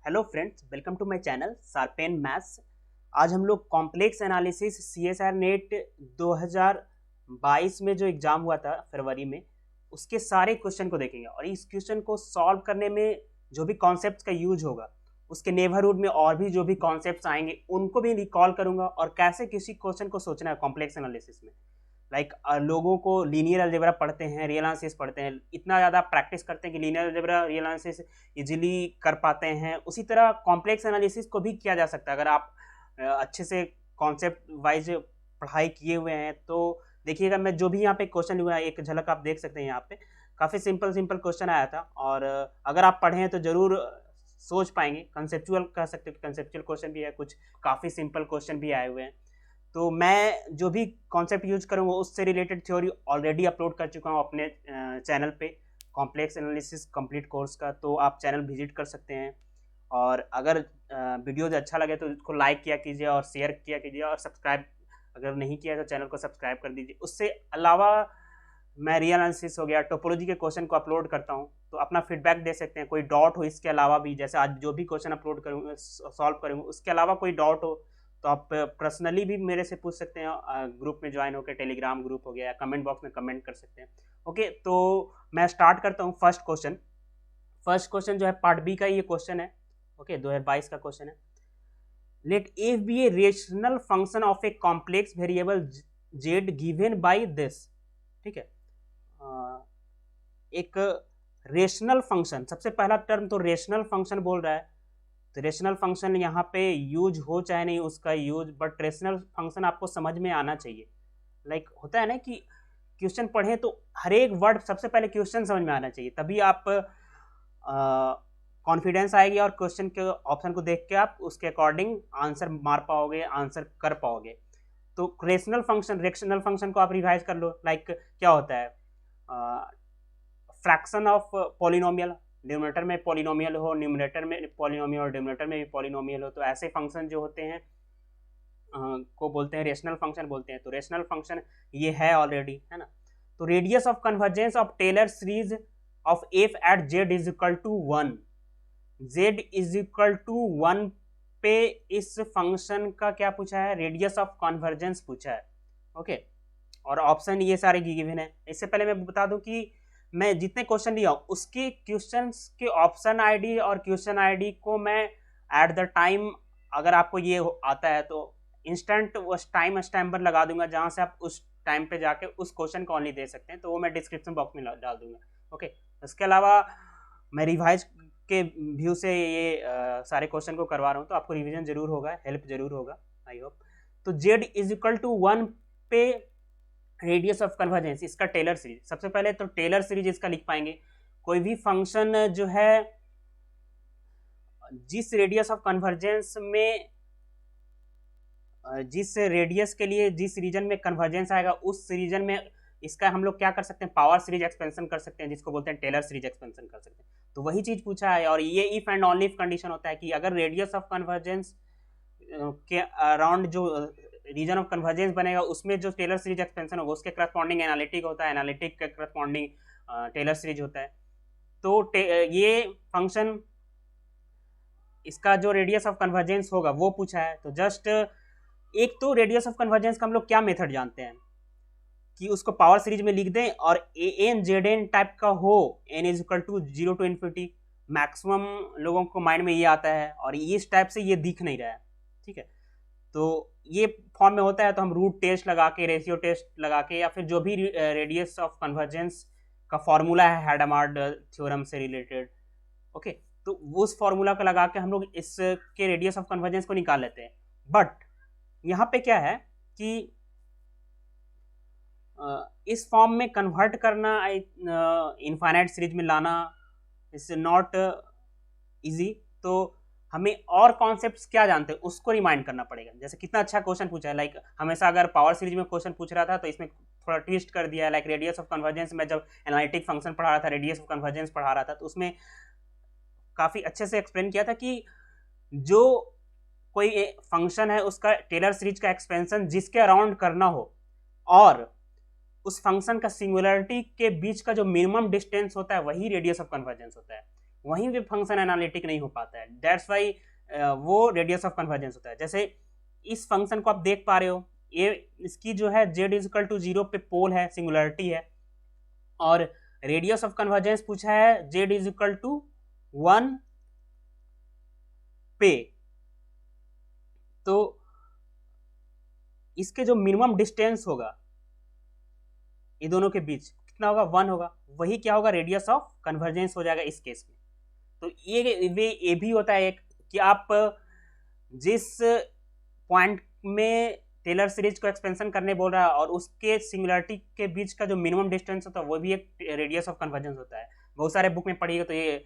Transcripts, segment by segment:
Hello friends, welcome to my channel sharpen maths. आज हम लोग कॉम्प्लेक्स एनालिसिस सीएसआर नेट 2022 में जो एग्ज़ाम हुआ था फरवरी में, उसके सारे क्वेश्चन को देखेंगे और इस क्वेश्चन को सॉल्व करने में जो भी कॉन्सेप्ट्स का यूज होगा, उसके नेबरहुड में और भी जो भी कॉन्सेप्ट्स आएंगे उनको भी रिकॉल करूंगा और कैसे किसी क्वेश्चन को सोचना है कॉम्प्लेक्स एनालिसिस में। लोगों को लीनियर अलजेब्रा पढ़ते हैं, रियल एनालिसिस पढ़ते हैं, इतना ज़्यादा प्रैक्टिस करते हैं कि linear algebra real analysis easily कर पाते हैं। उसी तरह कॉम्प्लेक्स एनालिसिस को भी किया जा सकता है अगर आप अच्छे से कॉन्सेप्ट वाइज पढ़ाई किए हुए हैं। तो देखिएगा, मैं जो भी यहाँ पे क्वेश्चन हुआ है एक झलक आप देख सकते हैं। यहाँ पे काफ़ी सिंपल सिंपल क्वेश्चन आया था और अगर आप पढ़े हैं तो ज़रूर सोच पाएंगे। कंसेप्चुअल कह सकते हो, कंसेप्चुअल क्वेश्चन भी है, कुछ काफ़ी सिंपल क्वेश्चन भी आए हुए हैं। तो मैं जो भी कॉन्सेप्ट यूज करूँगा उससे रिलेटेड थ्योरी ऑलरेडी अपलोड कर चुका हूँ अपने चैनल पे, कॉम्प्लेक्स एनालिसिस कंप्लीट कोर्स का। तो आप चैनल विजिट कर सकते हैं और अगर वीडियोज अच्छा लगे तो उसको लाइक किया कीजिए और शेयर किया कीजिए और सब्सक्राइब अगर नहीं किया तो चैनल को सब्सक्राइब कर दीजिए। उससे अलावा मैं रियल एनालिसिस हो गया, टोपोलॉजी के क्वेश्चन को अपलोड करता हूँ, तो अपना फीडबैक दे सकते हैं। कोई डाउट हो इसके अलावा भी, जैसे आज जो भी क्वेश्चन अपलोड करूँगा सॉल्व करूँगा, उसके अलावा कोई डाउट हो तो आप पर्सनली भी मेरे से पूछ सकते हैं। ग्रुप में ज्वाइन होकर, टेलीग्राम ग्रुप हो गया, कमेंट बॉक्स में कमेंट कर सकते हैं। ओके, तो मैं स्टार्ट करता हूँ फर्स्ट क्वेश्चन। फर्स्ट क्वेश्चन जो है पार्ट बी का ये क्वेश्चन है। ओके, 2022 का क्वेश्चन है। Let f be a rational function of a complex variable z given by this. ठीक है, एक रेशनल फंक्शन, सबसे पहला टर्म तो रेशनल फंक्शन बोल रहा है। तो रेशनल फंक्शन यहाँ पे यूज हो चाहे नहीं उसका यूज, बट रेशनल फंक्शन आपको समझ में आना चाहिए। होता है ना कि क्वेश्चन पढ़ें तो हर एक वर्ड सबसे पहले क्वेश्चन समझ में आना चाहिए, तभी आप कॉन्फिडेंस आएगी और क्वेश्चन के ऑप्शन को देख के आप उसके अकॉर्डिंग आंसर मार पाओगे, आंसर कर पाओगे। तो रेशनल फंक्शन को आप रिवाइज कर लो। क्या होता है, फ्रैक्शन ऑफ पॉलिनोमियल, डिनोमिनेटर में पॉलिनोमियल हो, न्यूमरेटर में पॉलिनोमियल और डिनोमिनेटर में भी पॉलिनोमियल हो, तो ऐसे फंक्शन जो होते हैं को बोलते हैं रेशनल फंक्शन बोलते हैं। तो रेशनल फंक्शन ये है ऑलरेडी, है ना। तो radius of convergence of Taylor series of f at z is equal to 1, z is equal to 1 पे इस फंक्शन का क्या पूछा है, रेडियस ऑफ कन्वर्जेंस पूछा है। ओके, और ऑप्शन ये सारे गिवन है। इससे पहले मैं बता दूं कि मैं जितने क्वेश्चन लिया हूँ उसके क्वेश्चंस के ऑप्शन आईडी और क्वेश्चन आईडी को मैं एट द टाइम, अगर आपको ये आता है तो इंस्टेंट उस टाइम स्टैम्पर लगा दूंगा जहां से आप उस टाइम पे जाके उस क्वेश्चन को ऑनली दे सकते हैं, तो वो मैं डिस्क्रिप्शन बॉक्स में डाल दूंगा। ओके, इसके अलावा मैं रिवाइज के व्यू से ये सारे क्वेश्चन को करवा रहा हूँ, तो आपको रिविजन जरूर होगा, हेल्प जरूर होगा, आई होप। तो जेड इज इक्वल टू 1 पे रेडियस ऑफ कन्वर्जेंस, इसका टेलर सीरीज, सबसे पहले तो टेलर सीरीज इसका लिख पाएंगे। कोई भी फंक्शन जो है जिस रेडियस ऑफ कन्वर्जेंस में, जिस रेडियस के लिए जिस रीजन में कन्वर्जेंस आएगा उस रीजन में इसका हम लोग क्या कर सकते हैं, पावर सीरीज एक्सपेंशन कर सकते हैं, जिसको बोलते हैं टेलर सीरीज एक्सपेंशन कर सकते हैं। तो वही चीज पूछा है और ये if and only if condition होता है कि अगर रेडियस ऑफ कन्वर्जेंस के अराउंड जो रीजन ऑफ कन्वर्जेंस बनेगा उसमें जो टेलर सीरीज एक्सपेंशन होगा उसके करस्पॉन्डिंग एनालिटिक होता है, एनालिटिक के करस्पॉन्डिंग टेलर सीरीज होता है। तो ये फंक्शन, इसका जो रेडियस ऑफ कन्वर्जेंस होगा वो पूछा है। तो जस्ट एक तो रेडियस ऑफ कन्वर्जेंस का हम लोग क्या मेथड जानते हैं कि उसको पावर सीरीज में लिख दें और a n z n type का हो, n is equal to 0 to infinity, maximum लोगों को माइंड में ये आता है और इस टाइप से ये दिख नहीं रहा है। ठीक है, तो ये फॉर्म में होता है तो हम रूट टेस्ट लगा के, रेशियो टेस्ट लगा के, या फिर जो भी रेडियस ऑफ कन्वर्जेंस का फॉर्मूला है हैडमार्ड थ्योरम से रिलेटेड, ओके, तो उस फॉर्मूला को लगा के हम लोग इसके रेडियस ऑफ कन्वर्जेंस को निकाल लेते हैं। बट यहाँ पे क्या है कि इस फॉर्म में कन्वर्ट करना, इनफाइनाइट सीरीज में लाना इज नॉट इजी। तो हमें और कॉन्सेप्ट्स क्या जानते हैं उसको रिमाइंड करना पड़ेगा। जैसे कितना अच्छा क्वेश्चन पूछा है, हमेशा अगर पावर सीरीज में क्वेश्चन पूछ रहा था तो इसमें थोड़ा ट्विस्ट कर दिया है। रेडियस ऑफ कन्वर्जेंस में जब एनालिटिक फंक्शन पढ़ा रहा था, रेडियस ऑफ कन्वर्जेंस पढ़ा रहा था, तो उसमें काफी अच्छे से एक्सप्लेन किया था कि जो कोई फंक्शन है उसका टेलर सीरीज का एक्सपेंशन जिसके अराउंड करना हो और उस फंक्शन का सिंगुलरिटी के बीच का जो मिनिमम डिस्टेंस होता है वही रेडियस ऑफ कन्वर्जेंस होता है। वहीं पे फंक्शन एनालिटिक नहीं हो पाता है। दैट्स वाई वो रेडियस ऑफ कन्वर्जेंस होता है। जैसे इस फंक्शन को आप देख पा रहे हो, ये इसकी जो है z इजिकल टू 0 पे पोल है, सिंगुलरिटी है, और रेडियस ऑफ कन्वर्जेंस पूछा है z इजिकल टू 1 पे। तो इसके जो मिनिमम डिस्टेंस होगा ये दोनों के बीच कितना होगा, 1 होगा, वही क्या होगा, रेडियस ऑफ कन्वर्जेंस हो जाएगा इस केस में। तो ये भी होता है एक कि आप जिस पॉइंट में टेलर सीरीज को एक्सपेंशन करने बोल रहा है और उसके सिंगुलरिटी के बीच का जो मिनिमम डिस्टेंस होता है वो भी एक रेडियस ऑफ कन्वर्जेंस होता है। बहुत सारे बुक में पढ़िएगा तो ये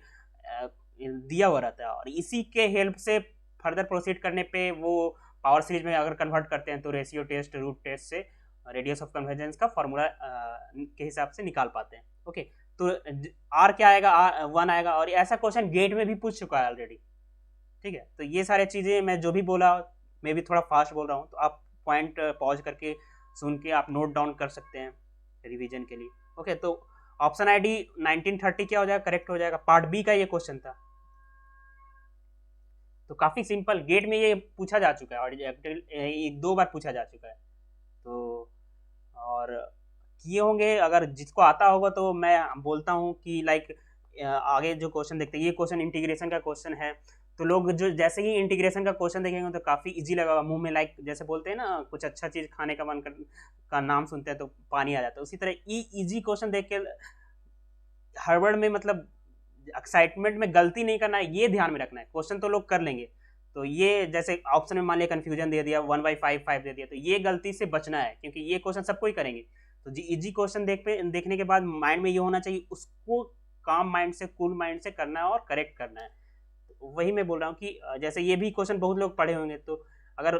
दिया हुआ रहता है, और इसी के हेल्प से फर्दर प्रोसीड करने पे वो पावर सीरीज में अगर कन्वर्ट करते हैं तो रेशियो टेस्ट, रूट टेस्ट से रेडियस ऑफ कन्वर्जेंस का फॉर्मूला के हिसाब से निकाल पाते हैं। ओके, तो आर क्या आएगा, R 1 आएगा, और ऐसा क्वेश्चन गेट में भी पूछ चुका है ऑलरेडी। ठीक है, तो ये सारे चीज़ें मैं जो भी बोला, मैं भी थोड़ा फास्ट बोल रहा हूँ, तो आप पॉइंट पॉज करके सुन के आप नोट डाउन कर सकते हैं रिवीजन के लिए। ओके, तो ऑप्शन आईडी 1930 क्या हो जाएगा, करेक्ट हो जाएगा। पार्ट बी का ये क्वेश्चन था, तो काफ़ी सिंपल, गेट में ये पूछा जा चुका है और एक दो बार पूछा जा चुका है। तो और किए होंगे, अगर जिसको आता होगा तो मैं बोलता हूँ कि लाइक आगे जो क्वेश्चन देखते हैं, ये क्वेश्चन इंटीग्रेशन का क्वेश्चन है, तो लोग जो जैसे ही इंटीग्रेशन का क्वेश्चन देखेंगे तो काफ़ी इजी लगेगा मुंह में, लाइक जैसे बोलते हैं ना कुछ अच्छा चीज़ खाने का मन का नाम सुनते हैं तो पानी आ जाता है, उसी तरह इजी क्वेश्चन देख के हड़बड़ में, मतलब एक्साइटमेंट में गलती नहीं करना है, ये ध्यान में रखना है। क्वेश्चन तो लोग कर लेंगे, तो ये जैसे ऑप्शन में मान लिया कन्फ्यूजन दे दिया, 1/5 दे दिया, तो ये गलती से बचना है क्योंकि ये क्वेश्चन सबको ही करेंगे। तो जी इजी क्वेश्चन देखने के बाद माइंड में ये होना चाहिए, उसको काम माइंड से, कूल माइंड से करना है और करेक्ट करना है। तो वही मैं बोल रहा हूँ कि जैसे ये भी क्वेश्चन बहुत लोग पढ़े होंगे, तो अगर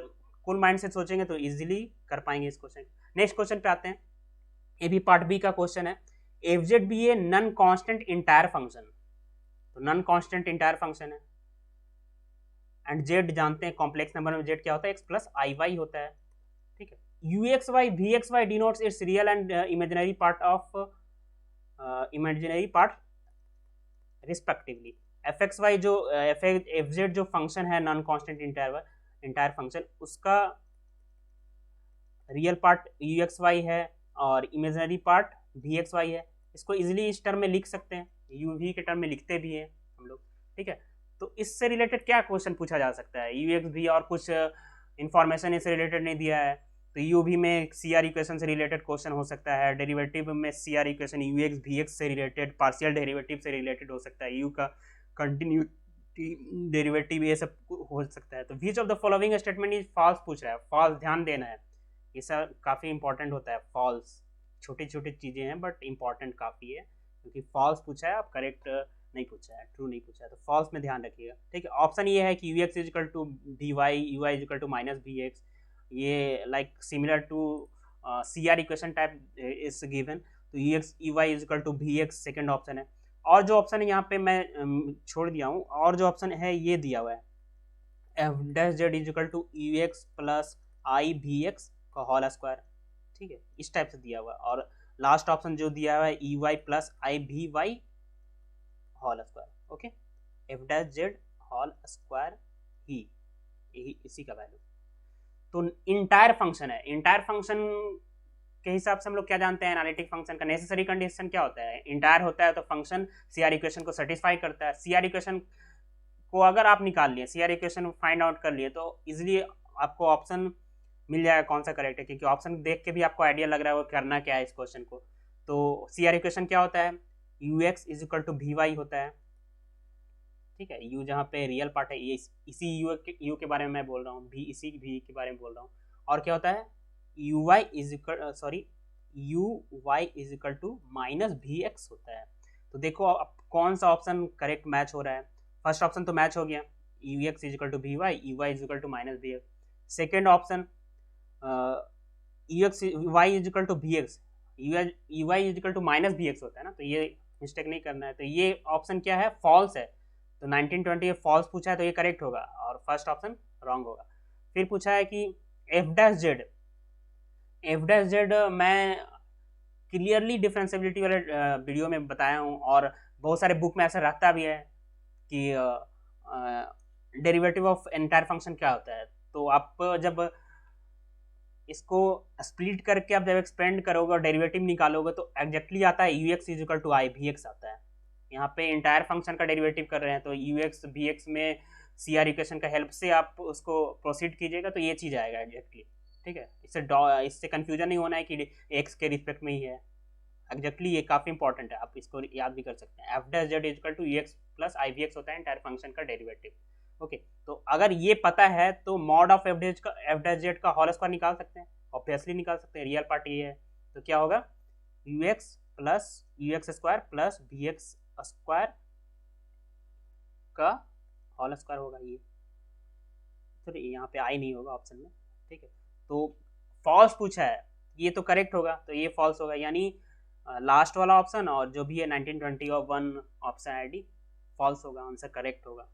कूल माइंड से सोचेंगे तो इजीली कर पाएंगे इस क्वेश्चन। नेक्स्ट क्वेश्चन पे आते हैं, ये भी पार्ट बी का क्वेश्चन है। एफ जेड भी a non constant entire function, तो नॉन कांस्टेंट इंटायर फंक्शन है, एंड जेड जानते हैं कॉम्प्लेक्स नंबर में जेड क्या होता है, एक्स प्लस आई वाई होता है। ठीक है, u x y v x y denotes its real and imaginary part of imaginary part respectively. F x y जो एफ जेड जो फंक्शन है नॉन कांस्टेंट इंटायर फंक्शन, उसका real part u x y है और imaginary part v x y है। इसको easily इस term में लिख सकते हैं, यू वी के टर्म में लिखते भी हैं हम लोग। ठीक है, तो इससे रिलेटेड क्या क्वेश्चन पूछा जा सकता है, यू एक्स भी और कुछ इंफॉर्मेशन इससे रिलेटेड नहीं दिया है, तो यू भी में सी आर इक्वेशन से रिलेटेड क्वेश्चन हो सकता है, डेरिवेटिव में C R equation u x v x से रिलेटेड, पार्शियल डेरिवेटिव से रिलेटेड हो सकता है, यू का कंटिन्यूटी डेरिवेटिव, ये सब हो सकता है। तो which of the following statement is false पूछ रहा है, फॉल्स ध्यान देना है, ये सब काफ़ी इंपॉर्टेंट होता है। फॉल्स छोटी छोटी चीज़ें हैं बट इंपॉर्टेंट काफ़ी है, क्योंकि फॉल्स पूछा है, आप करेक्ट नहीं पूछा है, ट्रू नहीं पूछा है, तो फॉल्स में ध्यान रखिएगा। ठीक है, ऑप्शन ये है कि U x is equal to D Y, you Y equal to minus we X, ये like similar to C R equation type is given, तो U X you Y equal to we x second option है। और जो option है यहाँ पे मैं छोड़ दिया हूँ, और जो ऑप्शन है ये दिया हुआ है, f dash z is equal to u x plus I v x का होल स्क्वायर। ठीक है, इस टाइप से दिया हुआ है, और लास्ट ऑप्शन जो दिया हुआ है ई वाई प्लस आई V Y whole square. Okay, F dash Z whole square ही, यही इसी का वैल्यू। तो इंटायर फंक्शन है, इंटायर फंक्शन के हिसाब से हम लोग क्या जानते हैं, एनालिटिक फंक्शन का नेसेसरी कंडीशन क्या होता है, इंटायर होता है तो फंक्शन सी आर इक्वेशन को सेटिस्फाई करता है। सी आर इक्वेशन को अगर आप निकाल लिए, C R equation find out कर लिए, तो इजिली आपको ऑप्शन मिल जाएगा कौन सा करेक्ट है, क्योंकि ऑप्शन देख के भी आपको आइडिया लग रहा है वो करना क्या है इस क्वेश्चन को। तो सी आर इक्वेशन क्या होता है, u x is equal to v y होता है। ठीक है, यू जहाँ पे रियल पार्ट है, ये इसी यू के बारे में मैं बोल रहा हूँ, भी इसी भी के बारे में बोल रहा हूँ। और क्या होता है, u y is equal sorry u y is equal to minus we x होता है। तो देखो अब कौन सा ऑप्शन करेक्ट मैच हो रहा है, फर्स्ट ऑप्शन तो मैच हो गया, u x is equal to v y, you y is equal to minus we x. Second option u x y is equal to we x, you y is equal to minus we x होता है ना, तो ये mistake नहीं करना है। तो ये ऑप्शन क्या है, फॉल्स है, तो 1920 फॉल्स पूछा है तो ये करेक्ट होगा और फर्स्ट ऑप्शन रॉन्ग होगा। फिर पूछा है कि F dash Z, F dash Z मैं क्लियरली डिफरेंशिएबिलिटी वाले वीडियो में बताया हूँ, और बहुत सारे बुक में ऐसा रहता भी है, कि डेरिवेटिव ऑफ एंटायर फंक्शन क्या होता है। तो आप जब इसको स्प्लिट करके आप जब एक्सपेंड करोगे और डेरिवेटिव निकालोगे तो एग्जैक्टली आता है u x is equal to i v x आता है। यहाँ पे इंटायर फंक्शन का डेरिवेटिव कर रहे हैं तो यू एक्स वी एक्स में सी आर इक्वेशन का हेल्प से आप उसको प्रोसीड कीजिएगा तो ये चीज़ आएगा एग्जैक्टली। ठीक है, इससे कन्फ्यूजन नहीं होना है कि एक्स के रिस्पेक्ट में ही है। एग्जैक्टली ये काफ़ी इंपॉर्टेंट है, आप इसको याद भी कर सकते हैं। F dash z is equal to u x plus I v x होता है इंटायर फंक्शन का डेरिवेटिव। ओके, तो अगर ये पता है तो mod of f dash z का होल स्क्वायर निकाल सकते हैं, ऑब्वियसली निकाल सकते हैं, रियल पार्ट ये है। तो क्या होगा, u x plus u x square plus b x square का होल स्क्वायर होगा ये। तो यहाँ पे आई नहीं होगा ऑप्शन में। ठीक है, तो फॉल्स पूछा है, ये तो करेक्ट होगा, तो ये फॉल्स होगा, यानी लास्ट वाला ऑप्शन और जो भी है 1920 और 1 ऑप्शन आई डी फॉल्स होगा, आंसर करेक्ट होगा।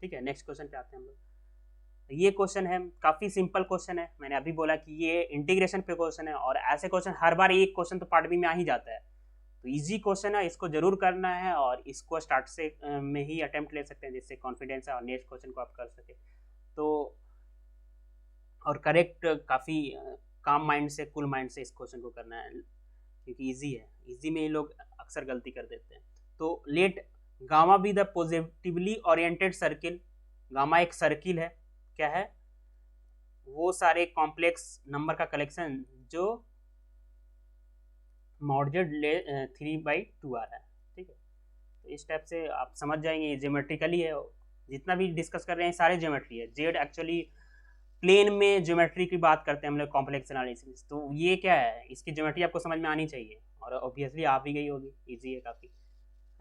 ठीक है, नेक्स्ट क्वेश्चन पे आते हैं हम लोग। ये क्वेश्चन है काफ़ी सिंपल क्वेश्चन है, मैंने अभी बोला कि ये इंटीग्रेशन पे क्वेश्चन है और ऐसे क्वेश्चन हर बार एक क्वेश्चन तो पार्ट बी में आ ही जाता है। तो इजी क्वेश्चन है, इसको जरूर करना है और इसको स्टार्ट से में ही अटेम्प्ट ले सकते हैं जिससे कॉन्फिडेंस है और नेक्स्ट क्वेश्चन को आप कर सके। तो और करेक्ट काफ़ी काम माइंड से, कूल माइंड से इस क्वेश्चन को करना है क्योंकि इजी है, इजी में ही लोग अक्सर गलती कर देते हैं। तो let gamma be the positively oriented circle, gamma एक सर्किल है, क्या है, वो सारे कॉम्प्लेक्स नंबर का कलेक्शन जो मॉडजेड 3/2 आ रहा है। ठीक है, तो इस टाइप से आप समझ जाएंगे, ये ज्योमेट्रिकली है, जितना भी डिस्कस कर रहे हैं सारे ज्योमेट्री है। जेड एक्चुअली प्लेन में ज्योमेट्री की बात करते हैं हम लोग कॉम्प्लेक्स एनालिसिस, तो ये क्या है, इसकी ज्योमेट्री आपको समझ में आनी चाहिए और ऑब्वियसली आ भी गई होगी, इजी है काफ़ी,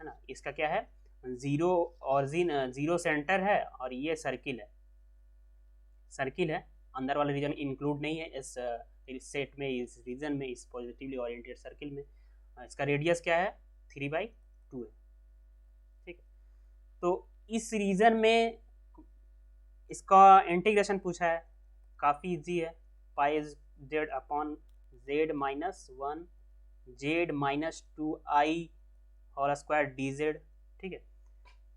है ना। इसका क्या है, जीरो ऑरिजिन, जीरो सेंटर है और ये सर्किल है, सर्किल है, अंदर वाला रीजन इंक्लूड नहीं है इस सेट में, इस रीजन में, इस पॉजिटिवली ओरिएंटेड सर्किल में। इसका रेडियस क्या है, 3/2 है। ठीक है, तो इस रीजन में इसका इंटीग्रेशन पूछा है, काफ़ी इजी है, pi Z upon Z minus 1 Z minus 2i whole square D Z. ठीक है,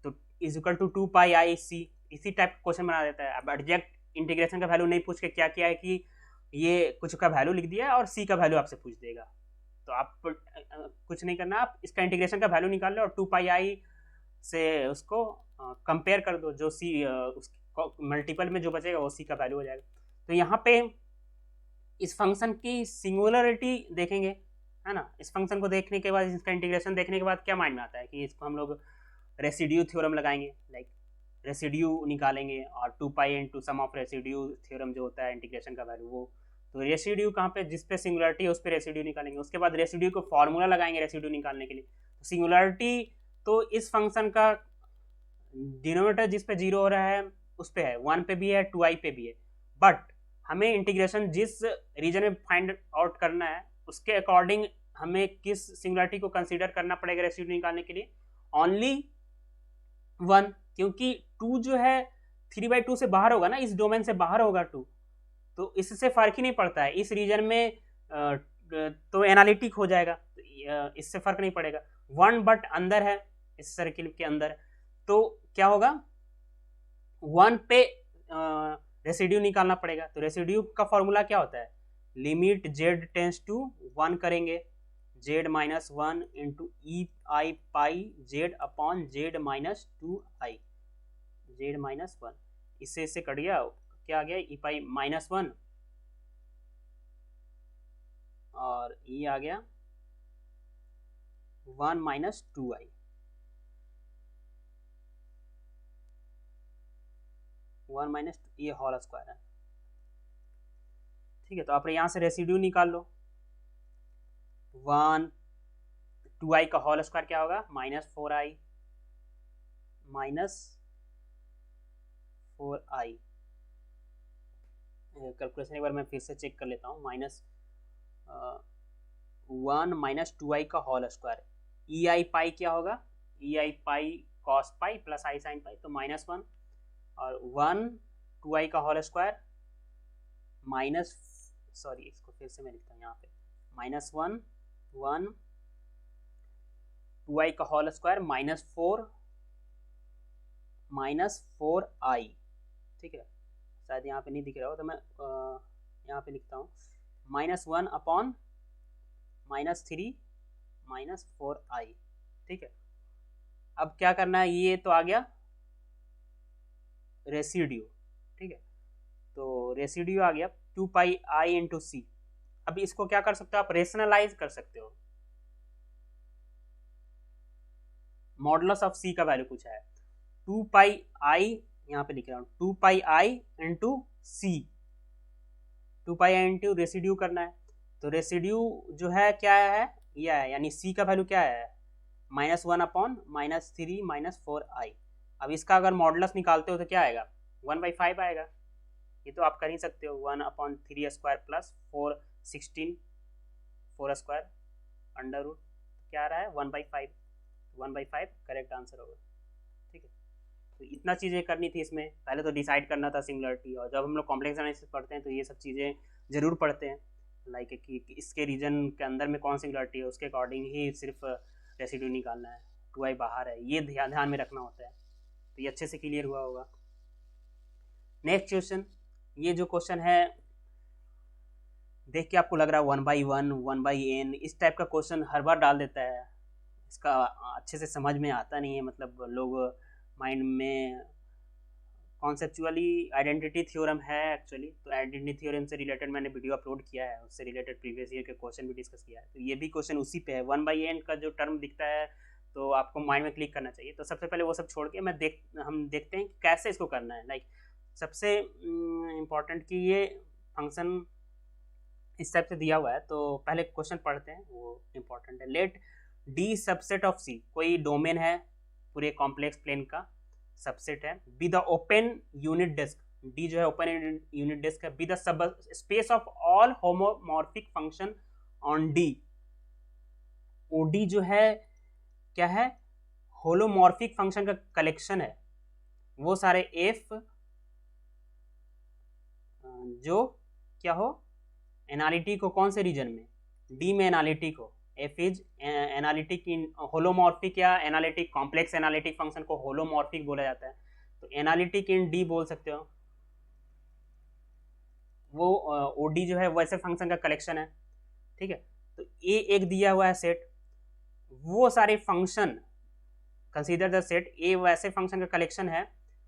तो इज इक्वल टू 2πic, इसी टाइप का क्वेश्चन बना देता है। अब एग्जैक्ट इंटीग्रेशन का वैल्यू नहीं पूछ के क्या किया है कि ये कुछ का वैल्यू लिख दिया है और सी का वैल्यू आपसे पूछ देगा, तो आप कुछ नहीं करना, आप इसका इंटीग्रेशन का वैल्यू निकाल लो और 2πi से उसको कंपेयर कर दो, जो सी मल्टीपल में जो बचेगा वो सी का वैल्यू हो जाएगा। तो यहाँ पे इस फंक्शन की सिंगुलरिटी देखेंगे, है ना। इस फंक्शन को देखने के बाद, इसका इंटीग्रेशन देखने के बाद क्या माइंड में आता है कि इसको हम लोग रेसिड्यू थ्योरम लगाएंगे, लाइक रेसिड्यू निकालेंगे और 2π into sum of residue theorem जो होता है इंटीग्रेशन का वैल्यू वो, तो रेसिड्यू कहाँ पे, जिस पे सिंगुलरिटी है उस पे रेसिड्यू निकालेंगे, उसके बाद रेसिड्यू को फॉर्मूला लगाएंगे रेसिड्यू निकालने के लिए। तो सिंगुलरिटी तो इस फंक्शन का डिनोमिनेटर जिस पे 0 हो रहा है उस पे है, 1 पे भी है, 2i पे भी है, बट हमें इंटीग्रेशन जिस रीजन में फाइंड आउट करना है उसके अकॉर्डिंग हमें किस सिंगुलरिटी को कंसीडर करना पड़ेगा रेसिड्यू निकालने के लिए, ओनली 1, क्योंकि 2 जो है 3/2 से बाहर होगा ना, इस डोमेन से बाहर होगा 2, तो इससे फर्क ही नहीं पड़ता है, इस रीजन में तो एनालिटिक हो जाएगा, इससे फर्क नहीं पड़ेगा। 1 बट अंदर है, इस सर्किल के अंदर, तो क्या होगा, 1 पे रेसिड्यू निकालना पड़ेगा। तो रेसिड्यू का फॉर्मूला क्या होता है, लिमिट जेड टेंस टू 1 करेंगे, Z minus 1 into E I pi Z upon Z minus 2i, Z minus 1, इससे कट गया, क्या आ गया, ई पाई माइनस 1 और ये आ गया 1 माइनस 2i, 1 माइनस ये होल स्क्वायर है। ठीक है, तो आप यहाँ से रेसिड्यू निकाल लो, 1 2i का होल स्क्वायर क्या होगा, -4i, -4i, कैलकुलेशन एक बार मैं फिर से चेक कर लेता हूँ, -1 माइनस 2i का होल स्क्वायर, ई आई पाई क्या होगा, ई I pi cos pi plus I sine pi, तो -1 और 1 2i का होल स्क्वायर माइनस, सॉरी इसको फिर से मैं लिखता हूँ यहाँ पे, -1 2i का होल स्क्वायर -4 -4i, ठीक है। शायद यहाँ पे नहीं दिख रहा हो तो मैं यहाँ पे लिखता हूँ -1 अपॉन -3 -4i, ठीक है। अब क्या करना है, ये तो आ गया रेसिड्यू, ठीक है। तो रेसिड्यू आ गया 2πi इंटू सी। अब इसको क्या कर सकते हो आप, रेशनलाइज कर सकते हो। मॉडुलस ऑफ सी का वैल्यू पूछा है, 2πi, यहाँ पे लिख रहा हूँ 2πi इंटू सी, 2πi इंटू रेसिड्यू करना है। तो रेसिड्यू जो है क्या है, यह है, यानी सी का वैल्यू क्या है, -1 अपॉन -3 -4i। अब इसका अगर मॉडुलस निकालते हो तो क्या आएगा, 1/5 आएगा। ये तो आप कर ही सकते हो, 1/3² प्लस 4/16 4² अंडर रूट, क्या आ रहा है 1/5, 1/5 करेक्ट आंसर होगा, ठीक है। तो इतना चीज़ें करनी थी इसमें, पहले तो डिसाइड करना था सिंगुलरिटी, और जब हम लोग कॉम्प्लेक्स एनालिसिस पढ़ते हैं तो ये सब चीज़ें ज़रूर पढ़ते हैं, लाइक कि इसके रीजन के अंदर में कौन सिंगुलरिटी है, उसके अकॉर्डिंग ही सिर्फ रेसिड्यू निकालना है, 2i बाहर है, ये ध्यान में रखना होता है। तो ये अच्छे से क्लियर हुआ होगा। नेक्स्ट क्वेश्चन, ये जो क्वेश्चन है देख के आपको लग रहा है 1/1 1/n इस टाइप का क्वेश्चन हर बार डाल देता है, इसका अच्छे से समझ में आता नहीं है, मतलब लोग माइंड में कॉन्सेप्चुअली आइडेंटिटी थ्योरम है एक्चुअली, तो आइडेंटिटी थ्योरम से रिलेटेड मैंने वीडियो अपलोड किया है, उससे रिलेटेड प्रीवियस ईयर के क्वेश्चन भी डिस्कस किया है। तो ये भी क्वेश्चन उसी पे है, 1/n का जो टर्म दिखता है तो आपको माइंड में क्लिक करना चाहिए। तो सबसे पहले वो सब छोड़ के हम देखते हैं कि कैसे इसको करना है। लाइक सबसे इम्पॉर्टेंट कि ये फंक्शन इस टाइप से दिया हुआ है, तो पहले क्वेश्चन पढ़ते हैं, वो इम्पोर्टेंट है। Let D subset of C, कोई डोमेन है पूरे कॉम्प्लेक्स प्लेन का, सबसेट है, be the open unit disc, D जो है ओपन यूनिट डिस्क है, be the subspace of all homomorphic function on D. OD जो है क्या है, होलोमॉर्फिक फंक्शन का कलेक्शन है, वो सारे एफ जो क्या हो एनालिटिक को, कौन से रीजन में, डी में एनालिटिक हो, F is analytic in holomorphic, या एनालिटिक कॉम्प्लेक्स एनालिटिक फंक्शन को होलोमॉर्फिक बोला जाता है, तो एनालिटिक इन डी बोल सकते हो। वो ओडी जो है वैसे फंक्शन का कलेक्शन है, ठीक है। तो ए एक दिया हुआ है सेट, वो सारे फंक्शन, कंसीडर द सेट ए वैसे फंक्शन का कलेक्शन है,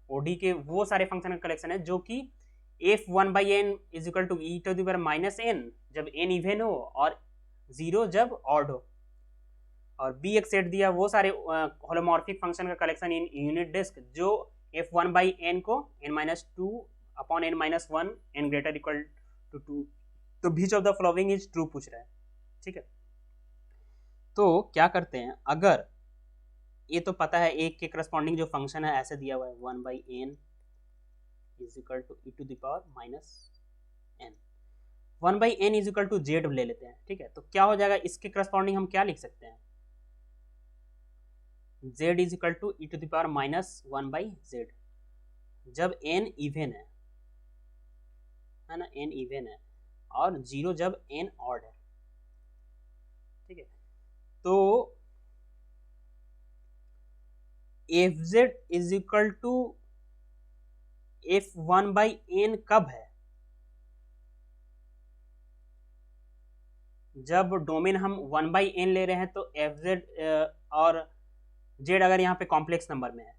ओडी के वो सारे फंक्शन का कलेक्शन है जो कि f1/n is equal to e to the power -n जब n इवन हो और 0 जब ऑड हो, और बी एक सेट दिया, वो सारे होलोमॉर्फिक फंक्शन का कलेक्शन इन यूनिट डिस्क जो f1/n को n-2 upon n-1 n greater equal to 2, तो which of the following is true पूछ रहा है, ठीक है। तो क्या करते हैं, अगर ये तो पता है एक के करस्पॉन्डिंग जो फंक्शन है ऐसे दिया हुआ है 1/n is equal to e to the power -n, 1/n is equal to z ले लेते हैं, ठीक है। तो क्या हो जाएगा, इसके करस्पॉन्डिंग हम क्या लिख सकते हैं, z is equal to e to the power -1/z जब n इवन है ना, n इवन है, और 0 जब n ऑड है, ठीक है। तो fz is equal to f1/n कब है, जब डोमेन हम 1/n ले रहे हैं, तो fz और z अगर यहाँ पे कॉम्प्लेक्स नंबर में है,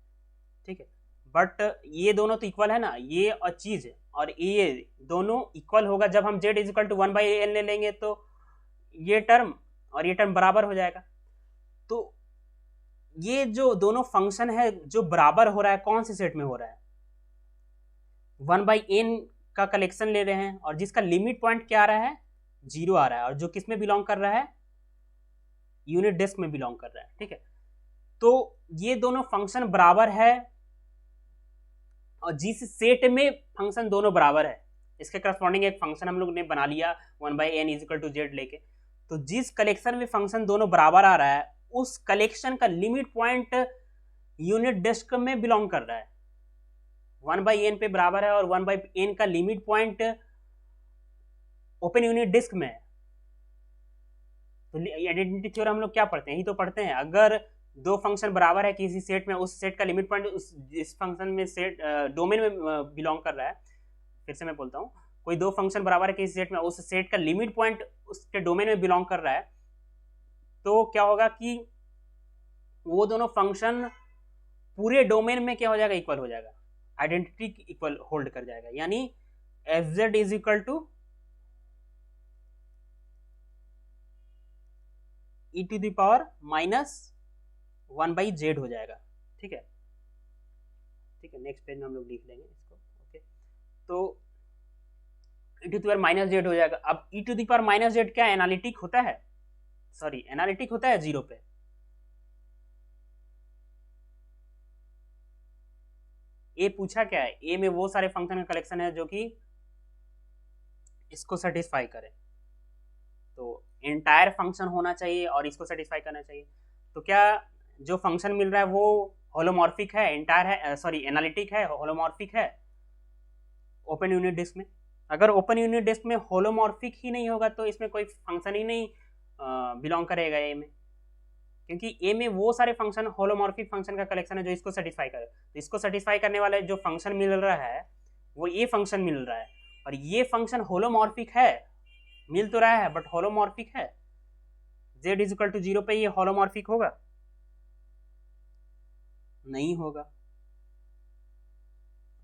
ठीक है। बट ये दोनों तो इक्वल है ना, ये और चीज और ये दोनों इक्वल होगा जब हम z is equal to 1/n ले लेंगे, तो ये टर्म और ये टर्म बराबर हो जाएगा। तो ये जो दोनों फंक्शन है जो बराबर हो रहा है, कौन से सेट में हो रहा है, 1/n का कलेक्शन ले रहे हैं, और जिसका लिमिट पॉइंट क्या आ रहा है, 0 आ रहा है, और जो किस में बिलोंग कर रहा है, यूनिट डिस्क में बिलोंग कर रहा है, ठीक है। तो ये दोनों फंक्शन बराबर है, और जिस सेट में फंक्शन दोनों बराबर है, इसके करस्पॉन्डिंग एक फंक्शन हम लोग ने बना लिया 1/n is equal to z लेके, तो जिस कलेक्शन में फंक्शन दोनों बराबर आ रहा है, उस कलेक्शन का लिमिट पॉइंट यूनिट डिस्क में बिलोंग कर रहा है, 1/n पे बराबर है, और 1/n का limit point open unit disc में है। तो आइडेंटिटी थ्योरम हम लोग क्या पढ़ते हैं, यही तो पढ़ते हैं, अगर दो फंक्शन बराबर है किसी सेट में, उस सेट का लिमिट पॉइंट जिस फंक्शन में सेट डोमेन में बिलोंग कर रहा है, फिर से मैं बोलता हूँ, कोई दो फंक्शन बराबर है किसी सेट में, उस सेट का लिमिट पॉइंट उसके डोमेन में बिलोंग कर रहा है, तो क्या होगा कि वो दोनों फंक्शन पूरे डोमेन में क्या हो जाएगा, इक्वल हो जाएगा, आइडेंटिटी इक्वल होल्ड कर जाएगा। यानी f Z is equal to e to the power -1/z हो जाएगा। ठीक है, ठीक है, नेक्स्ट पेज में हम लोग लिख लेंगे इसको। ओके, तो ई टू द पावर -z हो जाएगा। अब ई टू द पावर -z क्या एनालिटिक होता है, सॉरी एनालिटिक होता है जीरो पे। ए पूछा क्या है, ए में वो सारे फंक्शन का कलेक्शन है जो कि इसको सेटिस्फाई करे, तो एंटायर फंक्शन होना चाहिए और इसको सेटिस्फाई करना चाहिए। तो क्या जो फंक्शन मिल रहा है वो होलोमॉर्फिक है, एंटायर है, सॉरी एनालिटिक है, होलोमॉर्फिक है ओपन यूनिट डिस्क में। अगर ओपन यूनिट डिस्क में होलोमॉर्फिक ही नहीं होगा तो इसमें कोई फंक्शन ही नहीं बिलोंग करेगा ए में, क्योंकि ए में वो सारे फंक्शन होलोमॉर्फिक फंक्शन का कलेक्शन है जो इसको सेटिस्फाई करे। तो इसको सेटिस्फाई करने वाले जो फंक्शन मिल रहा है वो ये फंक्शन मिल रहा है, और ये फंक्शन होलोमॉर्फिक है, मिल तो रहा है बट होलोमॉर्फिक है। z इज इक्वल टू 0 पे ये होलोमॉर्फिक होगा, नहीं होगा।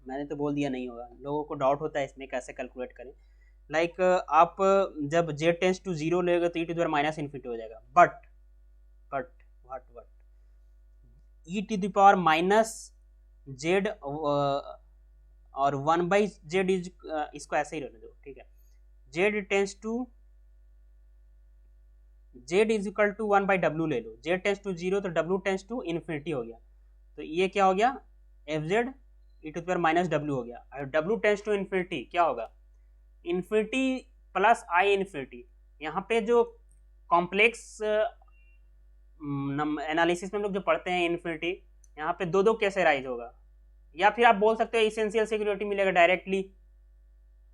मैंने तो बोल दिया नहीं होगा, लोगों को डाउट होता है इसमें कैसे कैलकुलेट करें। लाइक आप जब z टेंस टू 0 लेगा तो e to the minus infinity हो जाएगा, but e to the power -z और 1/z इज, इसको ऐसे ही रहने दो, ठीक है। z tends to z is equal to 1/w ले लो, z टेंस टू 0 तो w टेंस टू इन्फिनिटी हो गया, तो ये क्या हो गया, fz e to the power -w हो गया। और w टेंस टू इन्फिनिटी क्या होगा, इन्फिनिटी प्लस आई इन्फिनिटी। यहाँ पे जो कॉम्प्लेक्स एनालिसिस में हम लोग जो पढ़ते हैं इन्फिनिटी, यहाँ पे दो कैसे राइज होगा, या फिर आप बोल सकते हो इसेंशियल सिंगुलरिटी मिलेगा डायरेक्टली।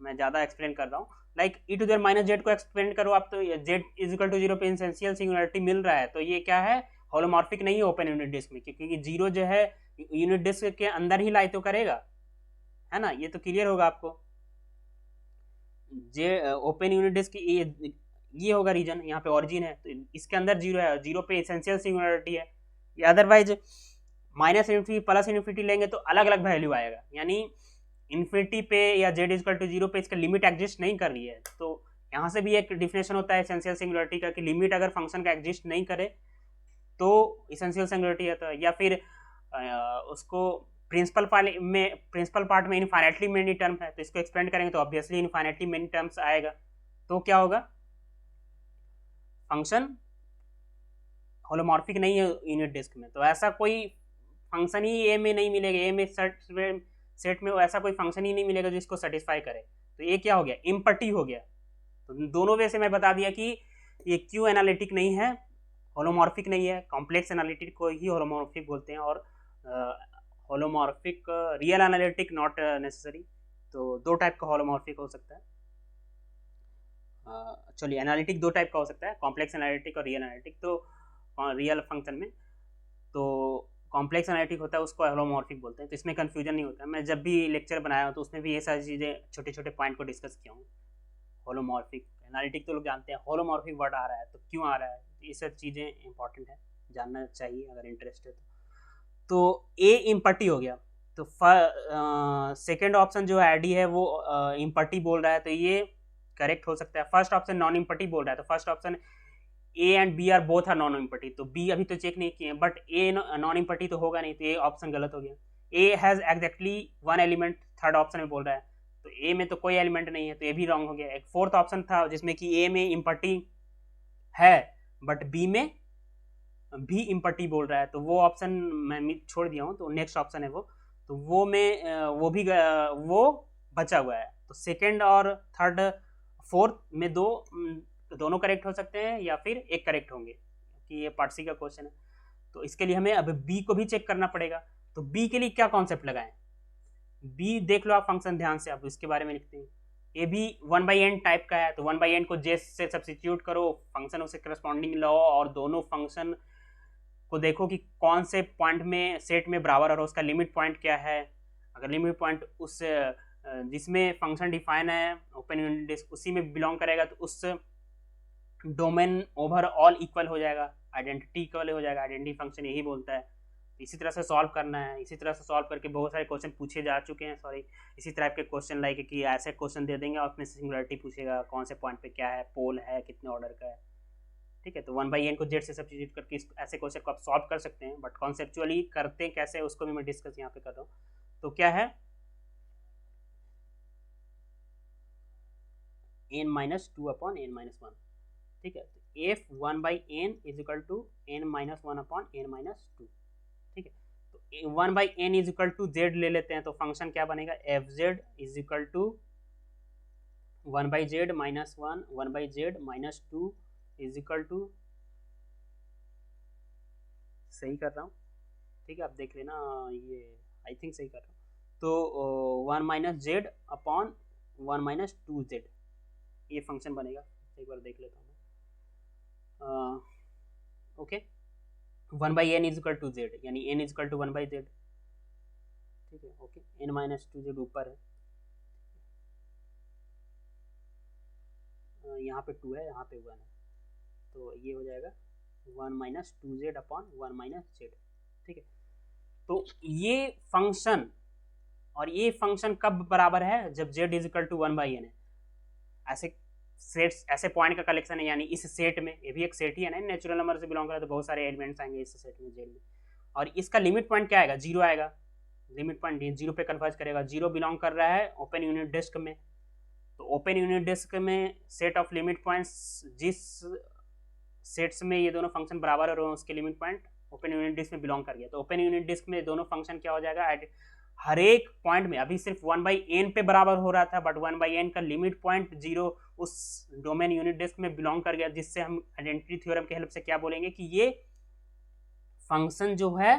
मैं ज़्यादा एक्सप्लेन कर रहा हूँ, like e to the minus z को एक्सप्लेन करो आप, तो जेड इज इक्वल टू 0 पे इसेंशियल सिंगुलरिटी मिल रहा है, तो ये क्या है, होलोमॉर्फिक नहीं है ओपन यूनिट डिस्क में, क्योंकि 0 जो है यूनिट डिस्क के अंदर ही लाई तो करेगा, है ना, ये तो क्लियर होगा आपको। जे ओपन यूनिट डिस्क ये होगा रीजन, यहाँ पे ऑरिजिन है तो इसके अंदर 0 है, 0 पे एसेंशियल सिंगुलरिटी है। या otherwise minus infinity plus infinity लेंगे तो अलग अलग वैल्यू आएगा, यानी इन्फिनिटी पे या z इक्वल टू 0 पे इसका लिमिट एग्जिस्ट नहीं कर रही है। तो यहाँ से भी एक डिफिनेशन होता है एसेंशियल सिंगुलरिटी का कि लिमिट अगर फंक्शन का एग्जिस्ट नहीं करे तो एसेंशियल सिंगुलरिटी है, तो या फिर उसको प्रिंसिपल पार्ट में इनफाइनाइटली मेनी टर्म है, तो इसको एक्सपेंड करेंगे तो ऑब्वियसली इनफाइनाइटली मेनी टर्म्स आएगा, तो क्या होगा, फंक्शन होलोमॉर्फिक नहीं है यूनिट डिस्क में। तो ऐसा कोई फंक्शन ही ए में नहीं मिलेगा, ए में सेट में ऐसा कोई फंक्शन ही नहीं मिलेगा जो इसको सेटिस्फाई करे, तो ये क्या हो गया, इम्पर्टी हो गया। तो दोनों वे से मैं बता दिया कि ये क्यू एनालिटिक नहीं है, होलोमॉर्फिक नहीं है, कॉम्प्लेक्स एनालिटिक को ही होलोमॉर्फिक बोलते हैं, और holomorphic real analytic not necessary. तो दो टाइप का होलोमॉर्फिक हो सकता है, चलिए एनालिटिक दो टाइप का हो सकता है, कॉम्प्लेक्स एनालिटिक और रियल एनालिटिक। तो रियल फंक्शन में तो कॉम्प्लेक्स एनालिटिक होता है, उसको होलोमॉर्फिक बोलते हैं, तो इसमें कन्फ्यूजन नहीं होता है। मैं जब भी लेक्चर बनाया हूँ तो उसमें भी ये सारी चीज़ें छोटे छोटे पॉइंट को डिस्कस किया हूँ। होलोमॉर्फिक एनालिटिक तो लोग जानते हैं, होलोमॉर्फिक वर्ड आ रहा है तो क्यों आ रहा है, ये सब चीज़ें इंपॉर्टेंट है, जानना चाहिए अगर इंटरेस्ट है तो ए इम्पर्टी हो गया, तो सेकेंड ऑप्शन जो है डी है वो इम्पर्टी बोल रहा है, तो ये करेक्ट हो सकता है। फर्स्ट ऑप्शन नॉन इम्पर्टी बोल रहा है, तो first option A and B are both are non empty, तो बी अभी तो चेक नहीं किए, बट ए नॉन इम्पर्टी तो होगा नहीं, तो ये ऑप्शन गलत हो गया। A has exactly one element, third option में बोल रहा है, तो ए में तो कोई एलिमेंट नहीं है, तो ये भी रॉन्ग हो गया। एक फोर्थ ऑप्शन था जिसमें कि ए में इम्पर्टी है बट बी में भी इम्पर्टी बोल रहा है, तो वो ऑप्शन मैं छोड़ दिया हूँ, तो नेक्स्ट ऑप्शन है वो, तो वो में वो बचा हुआ है। तो सेकेंड और थर्ड फोर्थ में दोनों करेक्ट हो सकते हैं या फिर एक करेक्ट होंगे, कि ये पार्ट सी का क्वेश्चन है। तो इसके लिए हमें अब बी को भी चेक करना पड़ेगा, तो बी के लिए क्या कॉन्सेप्ट लगाएं, बी देख लो आप फंक्शन ध्यान से, अब इसके बारे में लिखते हैं। ये भी 1/n टाइप का है, तो 1/n को जे से सब्स्टिट्यूट करो, फंक्शन उसे करस्पॉन्डिंग लो, और दोनों फंक्शन को देखो कि कौन से पॉइंट में सेट में बराबर और उसका लिमिट पॉइंट क्या है। अगर लिमिट पॉइंट उस जिसमें फंक्शन डिफाइन है ओपन यूनिट डिस्क उसी में बिलोंग करेगा तो उस डोमेन ओवरऑल इक्वल हो जाएगा, आइडेंटिटी इक्वल हो जाएगा। आइडेंटिटी फंक्शन यही बोलता है। इसी तरह से सॉल्व करना है। इसी तरह से सॉल्व करके बहुत सारे क्वेश्चन पूछे जा चुके हैं, सॉरी इसी तरह के क्वेश्चन लाइक कि ऐसे क्वेश्चन दे देंगे और उसमें सिंगुलरिटी पूछेगा, कौन से पॉइंट पे क्या है, पोल है, कितने ऑर्डर का है। ठीक है, तो 1/n को z से सब्स्टिट्यूट करके ऐसे क्वेश्चन को आप सॉल्व कर सकते हैं, बट कॉन्सेप्चुअली करते हैं कैसे उसको भी मैं डिस्कस यहाँ पे कर रहा हूँ। तो क्या है n-2/n-1। ठीक है, तो f 1/n is equal to n-1/n-2। ठीक है, तो 1/n is equal to z ले लेते हैं, तो फंक्शन क्या बनेगा fz is equal to 1/z minus 1 1/z minus 2 is equal to, सही कर रहा हूँ, ठीक है आप देख लेना, ये आई थिंक सही कर रहा हूँ। तो 1 minus Z upon 1 minus 2z ये फंक्शन बनेगा। एक बार देख लेता हूँ। Okay, 1/n is equal to z, यानी n is equal to 1/z। ठीक है, ओके, n माइनस 2z ऊपर है, यहाँ पे 2 है, यहाँ पे 1 है, तो ये हो जाएगा 1 minus 2z upon 1 minus Z. ठीक है, तो ये फंक्शन और ये फंक्शन कब बराबर है, जब z is equal to 1/n है। ऐसे सेट्स, ऐसे पॉइंट का कलेक्शन है, यानी इस सेट में, ये भी एक सेट ही है ना, नेचुरल नंबर से बिलोंग करा तो बहुत सारे एलिमेंट्स आएंगे इस सेट में z में, और इसका लिमिट पॉइंट क्या आएगा, 0 आएगा। लिमिट पॉइंट 0 पे कन्वर्ज करेगा। 0 बिलोंग कर रहा है ओपन यूनिट डिस्क में, तो ओपन यूनिट डिस्क में सेट ऑफ लिमिट पॉइंट्स जिस सेट्स में ये दोनों फंक्शन बराबर हो उसके limit point open unit disc में बिलोंग कर गया। तो ओपन यूनिट डिस्क में दोनों फंक्शन क्या हो जाएगा, हर एक पॉइंट में, अभी सिर्फ 1/n पे बराबर हो रहा था, बट 1/n का लिमिट पॉइंट 0 उस डोमेन यूनिट डिस्क में बिलोंग कर गया, जिससे हम आइडेंटिटी थ्योरम के हेल्प से क्या बोलेंगे कि ये फंक्शन जो है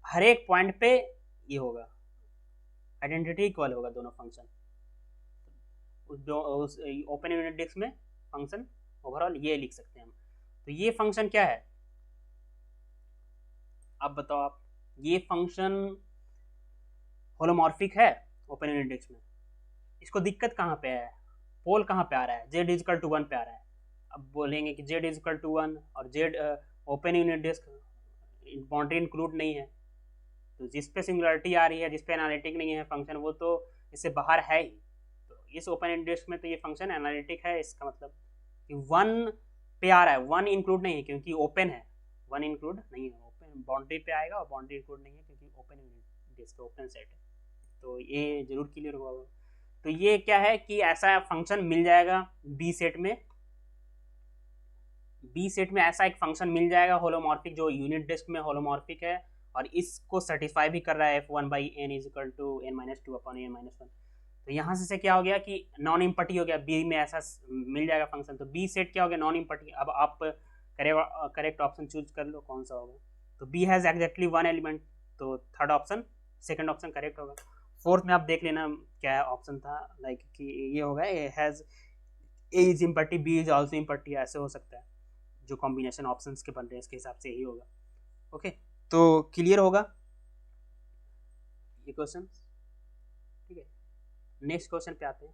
हर एक पॉइंट पे ये होगा, आइडेंटिटी इक्वल होगा दोनों फंक्शन उस ओपन यूनिट डिस्क में फंक्शन ओवरऑल ये लिख सकते हैं हम। तो ये फंक्शन क्या है, अब बताओ आप, ये फंक्शन होलोमॉर्फिक है ओपन यूनिट डिस्क में। इसको दिक्कत कहाँ पे है, पोल कहाँ पे आ रहा है, z इक्वल टू 1 पे आ रहा है। अब बोलेंगे कि z इक्वल टू 1 और z open unit disc boundary include नहीं है, तो जिस पे सिंगुलरिटी आ रही है, जिस पे एनालिटिक नहीं है फंक्शन, वो तो इससे बाहर है ही। तो इस ओपन यूनिट डिस्क में तो ये फंक्शन एनालिटिक है, इसका मतलब कि 1 पे आ रहा है, 1 इंक्लूड नहीं है क्योंकि ओपन है, 1 इंक्लूड नहीं है, ओपन बाउंड्री पे आएगा और बाउंड्री इंक्लूड नहीं है क्योंकि open unit disc open set है। तो ये जरूर क्लियर होगा। तो ये क्या है कि ऐसा फंक्शन मिल जाएगा बी सेट में, बी सेट में ऐसा एक फंक्शन मिल जाएगा होलोमॉर्फिक, जो यूनिट डिस्क में होलोमॉर्फिक है और इसको सेटिस्फाई भी कर रहा है f1/n is equal to n-2/n-1। तो यहाँ से क्या हो गया कि नॉन इम्पटी हो गया, बी में ऐसा मिल जाएगा फंक्शन। तो बी सेट क्या हो गया, नॉन इम्पटी। अब आप करेक्ट ऑप्शन चूज कर लो कौन सा होगा। तो बी हैज एग्जैक्टली 1 एलिमेंट, तो third option, second option correct होगा। फोर्थ में आप देख लेना क्या ऑप्शन था, लाइक कि ये होगा A has A is empty, B is also empty, ऐसे हो सकता है। जो कॉम्बिनेशन ऑप्शंस के बन रहे हैं इसके हिसाब से यही होगा। ओके, तो क्लियर होगा ये क्वेश्चन। ठीक है, नेक्स्ट क्वेश्चन पे आते हैं।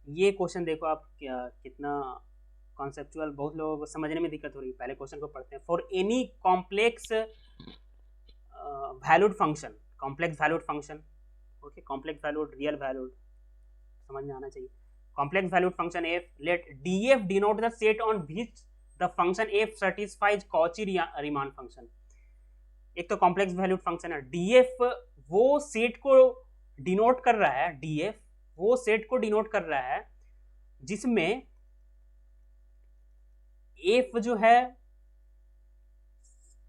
ये क्वेश्चन देखो आप कितना कॉन्सेप्चुअल, बहुत लोगों को समझने में दिक्कत हो रही है। पहले क्वेश्चन को पढ़ते हैं। For any complex valued function, complex valued function, okay, complex valued, real valued समझ में आना चाहिए। Complex valued function f, let df denote the set on which the function f satisfies Cauchy-Riemann function. एक तो complex valued function है, df वो set को denote कर रहा है, df वो सेट को डिनोट कर रहा है जिसमें f जो है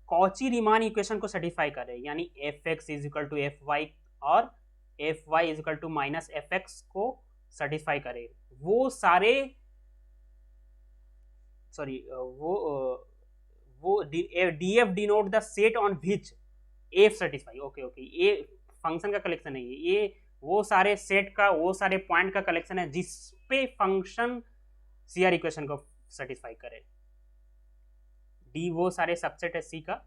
कॉची-रीमान इक्वेशन को सेटिस्फाई कर रहे हैं, यानी fx is equal to fy और fy is equal to minus fx को सेटिस्फाई करे। वो सारे सॉरी वो df denote the set on which f satisfy, okay okay, ये फंक्शन का कलेक्शन है, ये वो सारे सेट का, वो सारे पॉइंट का कलेक्शन है जिस पे फंक्शन सीआर इक्वेशन को सेटिस्फाई करे। डी वो सारे सबसेट है सी का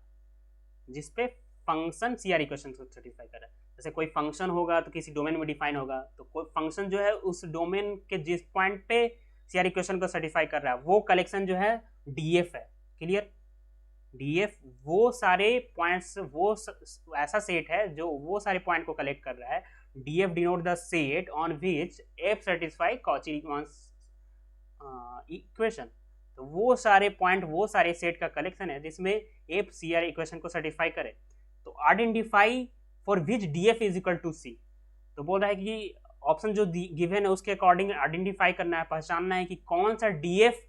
जिस पे फंक्शन सीआर इक्वेशन को सेटिस्फाई करे। जैसे कोई फंक्शन होगा तो किसी डोमेन में डिफाइन होगा, तो कोई फंक्शन जो है उस डोमेन के जिस पॉइंट पे सीआर इक्वेशन को सेटिस्फाई कर रहा है वो कलेक्शन जो है डीएफ है। क्लियर? डीएफ वो सारे पॉइंट्स, वो ऐसा सेट है जो वो सारे पॉइंट को कलेक्ट कर रहा है। DF denote the set on which F satisfy Cauchy-Riemann equation. तो वो सारे पॉइंट, वो सारे सेट का कलेक्शन है जिसमें एफ सीआर इक्वेशन को सेटिस्फाई करे। तो identify for which df is equal to c. तो बोल रहा है कि ऑप्शन जो गिवन है उसके अकॉर्डिंग आइडेंटिफाई करना है, पहचानना है कि कौन सा डीएफ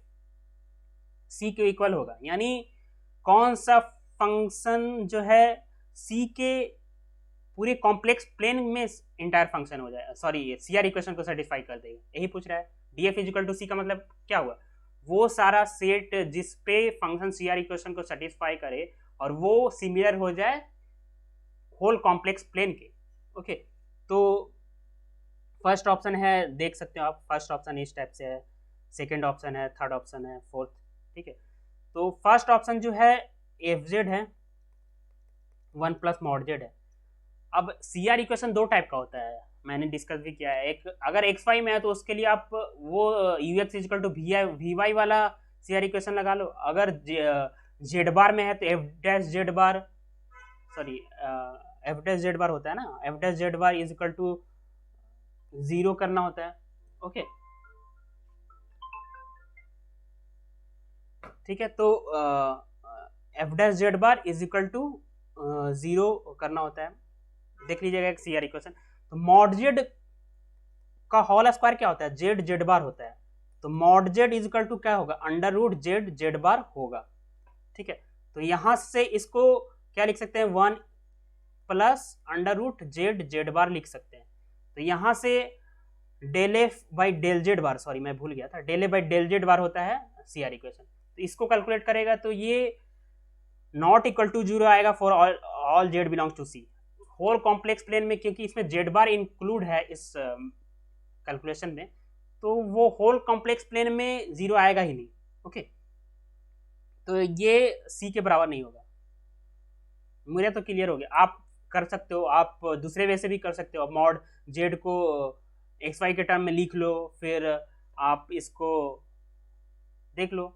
सी के इक्वल होगा, यानी कौन सा फंक्शन जो है सी के पूरे कॉम्प्लेक्स प्लेन में इंटायर फंक्शन हो जाए, सॉरी सीआर इक्वेशन को सेटिस्फाई कर देगा, यही पूछ रहा है। डीएफ इज इक्वल टू सी का मतलब क्या हुआ? वो सारा सेट जिस पे फंक्शन सीआर इक्वेशन को सेटिस्फाई करे और वो सिमिलर हो जाए होल कॉम्प्लेक्स प्लेन के। ओके, तो फर्स्ट ऑप्शन है, देख सकते हो आप, फर्स्ट ऑप्शन इस टाइप से है, सेकंड ऑप्शन है, थर्ड ऑप्शन है, फोर्थ। ठीक है, तो फर्स्ट ऑप्शन जो है एफ जेड है, 1 प्लस मॉड जेड है। अब सीआर इक्वेशन दो टाइप का होता है, मैंने डिस्कस भी किया है। एक अगर एक्स वाई में है तो उसके लिए आप वो u x is equal to v y वाला सीआर इक्वेशन लगा लो। अगर जेड बार में है तो f dash z bar, sorry f dash z bar होता है ना, f dash z bar is equal to 0 करना होता है। ओके, ठीक है, तो f dash z bar is equal to 0 करना होता है। देख लीजिएगा एक सीआर इक्वेशन। तो मॉड जेड का होल स्क्वायर क्या होता है? जेड जेड बार होता है। तो mod z is equal to क्या होगा? Under root z z bar होगा। ठीक है, तो यहां से इसको क्या लिख सकते हैं? 1 plus under root z z bar लिख सकते हैं। तो यहां से del f by del z bar, sorry मैं भूल गया था, del f by del z bar होता है सीआर इक्वेशन। तो इसको कैलकुलेट करेगा तो ये नॉट इक्वल टू 0 आएगा for all z belongs to C, whole complex plane में, क्योंकि इसमें जेड बार इंक्लूड है इस कैलकुलेशन में, तो वो होल कॉम्प्लेक्स प्लेन में 0 आएगा ही नहीं। ओके, तो ये सी के बराबर नहीं होगा। मुझे तो क्लियर हो गया, आप कर सकते हो, आप दूसरे वे से भी कर सकते हो। मॉड जेड को एक्स वाई के टर्म में लिख लो, फिर आप इसको देख लो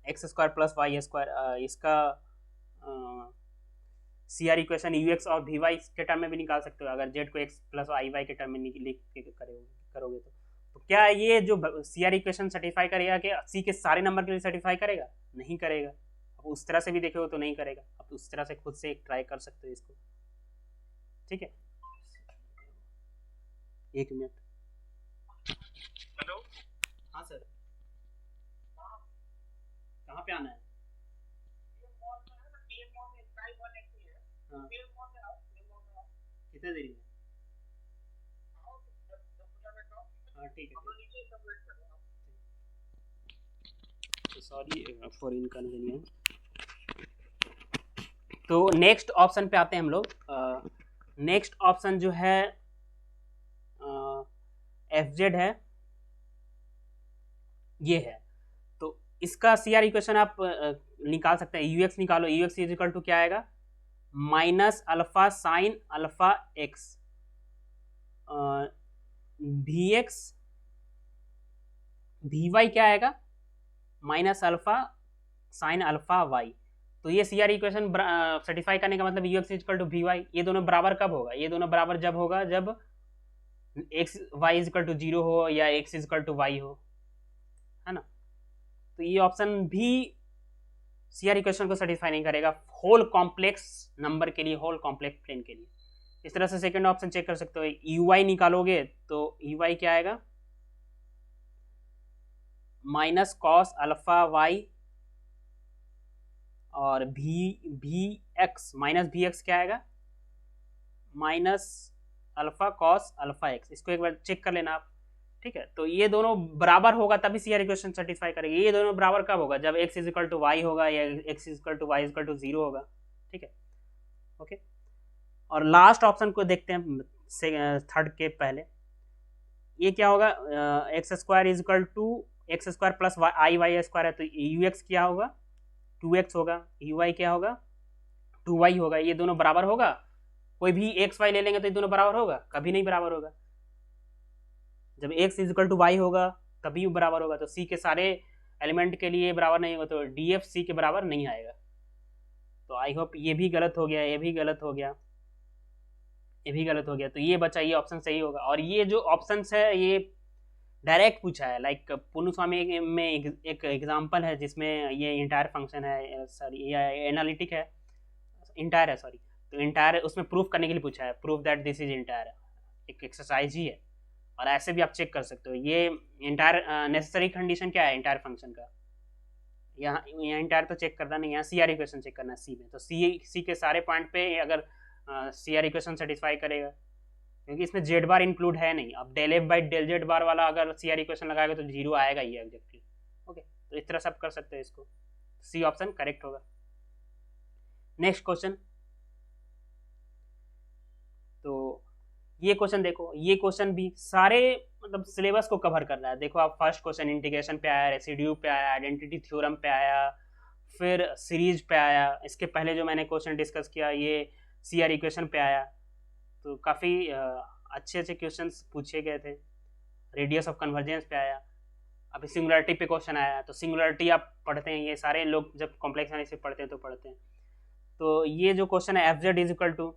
x square plus y square, इसका सीआर इक्वेशन यू एक्स और वी वाई के टर्म में भी निकाल सकते हो अगर जेड को एक्स प्लस आई वाई के टर्म में लिख के करोगे तो क्या ये जो सीआर इक्वेशन सर्टिफाई करेगा कि सी के सारे नंबर के लिए सर्टिफाई करेगा? नहीं करेगा। अब उस तरह से भी देखोगे तो नहीं करेगा। अब उस तरह से खुद से ट्राई कर सकते हो इसको। ठीक है, 1 मिनट। हेलो, हाँ सर, कहाँ पे आना है? हाँ, कितने देरी में? हाँ ठीक है, तो सॉरी फॉर इनकन्वीनियंस। तो नेक्स्ट ऑप्शन पे आते हैं हम लोग। नेक्स्ट ऑप्शन जो है एफ जेड है, ये है। तो इसका सीआर इक्वेशन आप निकाल सकते हैं, यूएक्स निकालो। यूएक्स इज इक्वल टू क्या आएगा? Minus alpha sine alpha x, v x v y क्या आएगा? Minus alpha sine alpha y. तो ये सीआर इक्वेशन सर्टिफाई करने का मतलब u x equal to v y. ये दोनों बराबर कब होगा? ये दोनों बराबर जब होगा जब x y is equal to 0 हो या x is equal to y हो, है ना। तो ये ऑप्शन भी सीआर इक्वेशन को सर्टिफाई नहीं करेगा होल कॉम्प्लेक्स नंबर के लिए, होल कॉम्प्लेक्स प्लेन के लिए। इस तरह से सेकंड ऑप्शन चेक कर सकते हो। यू वाई निकालोगे तो यू वाई क्या आएगा? माइनस कॉस अल्फा वाई, और भी एक्स माइनस भी एक्स क्या आएगा? Minus alpha cos alpha x. इसको एक बार चेक कर लेना आप। ठीक है, तो ये दोनों बराबर होगा तभी सीआर इक्वेशन सर्टिफाई करेगी। ये दोनों बराबर कब होगा? जब x is equal to y होगा या x is equal to y is equal to 0 होगा। ठीक है, ओके। और लास्ट ऑप्शन को देखते हैं थर्ड के पहले। ये क्या होगा, x square is equal to x square plus i y square है, तो यू एक्स क्या होगा, 2x होगा, यू वाई क्या होगा, 2y होगा। ये दोनों बराबर होगा, कोई भी एक्स वाई ले लेंगे तो ये दोनों बराबर होगा, कभी नहीं बराबर होगा। जब x is equal to y होगा तभी बराबर होगा। तो c के सारे एलिमेंट के लिए बराबर नहीं होगा, तो डी एफ सी के बराबर नहीं आएगा। तो आई होप ये भी गलत हो गया, ये भी गलत हो गया, ये भी गलत हो गया। तो ये बचा, ये ऑप्शन सही होगा। और ये जो ऑप्शन है ये डायरेक्ट पूछा है, लाइक पुनु स्वामी में एक एग्जांपल है जिसमें ये इंटायर फंक्शन है, सॉरी ये एनालिटिक है, इंटायर है सॉरी। तो इंटायर उसमें प्रूफ करने के लिए पूछा है, proof that this is entire, एक एक्सरसाइज ही है। और ऐसे भी आप चेक कर सकते हो। ये इंटायर नेसेसरी कंडीशन क्या है इंटायर फंक्शन का, यहाँ इंटायर तो चेक करना नहीं, यहाँ सी आर इक्वेशन चेक करना है सी में। तो सी के सारे पॉइंट पे अगर सी आर इक्वेशन सेटिस्फाई करेगा, क्योंकि इसमें जेड बार इंक्लूड है नहीं। अब del f by del z bar वाला अगर सी आर इक्वेशन लगाएगा तो जीरो आएगा ही एग्जैक्टली। ओके, तो इस तरह सब कर सकते हैं इसको, सी ऑप्शन करेक्ट होगा। नेक्स्ट क्वेश्चन, तो ये क्वेश्चन देखो, ये क्वेश्चन भी सारे मतलब सिलेबस को कवर कर रहा है। देखो आप फर्स्ट क्वेश्चन इंटीग्रेशन पे आया, रेसिड्यू पे आया, आइडेंटिटी थ्योरम पे आया, फिर सीरीज पे आया। इसके पहले जो मैंने क्वेश्चन डिस्कस किया ये सी आर इक्वेशन पे आया। तो काफ़ी अच्छे अच्छे क्वेश्चन पूछे गए थे। रेडियस ऑफ कन्वर्जेंस पे आया, अभी सिंगुलरिटी पे क्वेश्चन आया। तो सिंगुलरिटी आप पढ़ते हैं, ये सारे लोग जब कॉम्प्लेक्स एनालिसिस पढ़ते हैं तो पढ़ते हैं। तो ये जो क्वेश्चन है f Z is equal to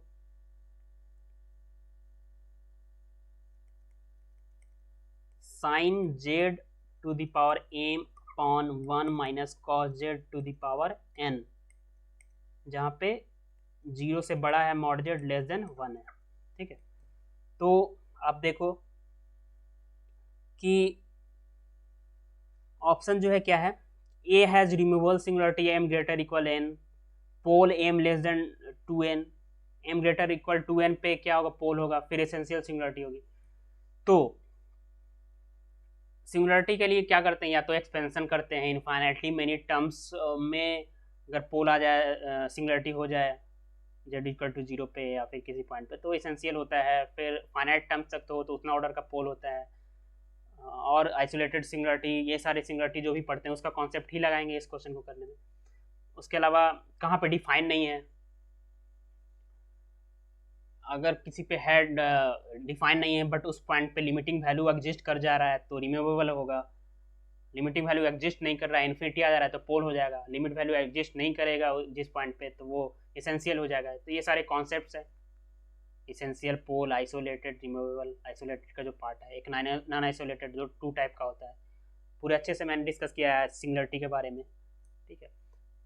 sine z to the power m upon 1 minus cos z to the power n, जहाँ पे 0 से बड़ा है मॉड जेड लेस देन 1 है। ठीक है, तो आप देखो कि ऑप्शन जो है क्या है, A has removal singularity m greater equal n, pole m less than 2n, m greater equal 2n पे क्या होगा, पोल होगा, फिर एसेंशियल सिंगुलरिटी होगी। तो सिंगुलरिटी के लिए क्या करते हैं, या तो एक्सपेंशन करते हैं इनफाइनाइटली मेनी टर्म्स में, अगर पोल आ जाए सिंगुलरिटी हो जाए जेड इक्वल टू 0 पे या फिर किसी पॉइंट पे तो एसेंशियल होता है। फिर फाइनाइट टर्म्स तक तो उतना ऑर्डर का पोल होता है। और आइसोलेटेड सिंगुलरिटी, ये सारे सिंगुलरिटी जो भी पढ़ते हैं उसका कॉन्सेप्ट ही लगाएंगे इस क्वेश्चन को करने में। उसके अलावा कहाँ पे डिफाइन नहीं है, अगर किसी पे हेड डिफाइन नहीं है बट उस पॉइंट पे लिमिटिंग वैल्यू एग्जिस्ट कर जा रहा है तो रिमूवेबल होगा। लिमिटिंग वैल्यू एग्जिस्ट नहीं कर रहा है, इन्फिनिटी आ जा रहा है तो पोल हो जाएगा। लिमिट वैल्यू एग्जिस्ट नहीं करेगा जिस पॉइंट पे तो वो एसेंशियल हो जाएगा। तो ये सारे कॉन्सेप्ट्स हैं, एसेंशियल, पोल, आइसोलेटेड, रिमूवेबल। आइसोलेटेड का जो पार्ट है, एक नॉन आइसोलेटेड जो 2 टाइप का होता है, पूरे अच्छे से मैंने डिस्कस किया है सिंगुलरिटी के बारे में। ठीक है,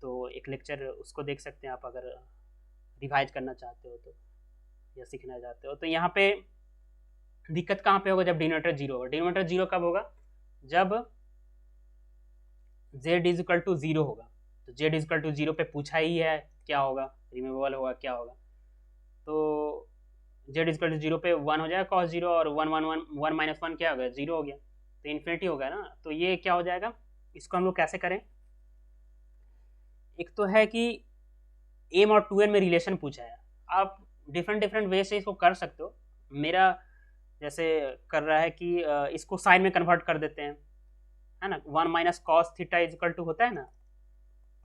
तो एक लेक्चर उसको देख सकते हैं आप अगर रिवाइज करना चाहते हो तो, या सीखना चाहते हो तो। यहाँ पे दिक्कत कहाँ पे होगा, जब डिनोमिनेटर 0 होगा। डिनोमिनेटर 0 कब होगा, जब z इज इक्वल टू 0 होगा। तो z इज इक्वल टू 0 पे पूछा ही है क्या होगा, रिमूवेबल होगा क्या होगा। तो z इज इक्वल टू 0 पे 1 हो जाएगा cos 0, और 1 माइनस 1 क्या हो गया, 0 हो गया, तो इन्फिनिटी हो गया ना। तो ये क्या हो जाएगा, इसको हम लोग कैसे करें। एक तो है कि एम और 2n में रिलेशन पूछा है, आप डिफरेंट वे से इसको कर सकते हो। मेरा जैसे कर रहा है कि इसको साइन में कन्वर्ट कर देते हैं, है ना। 1 minus cos theta is equal to होता है ना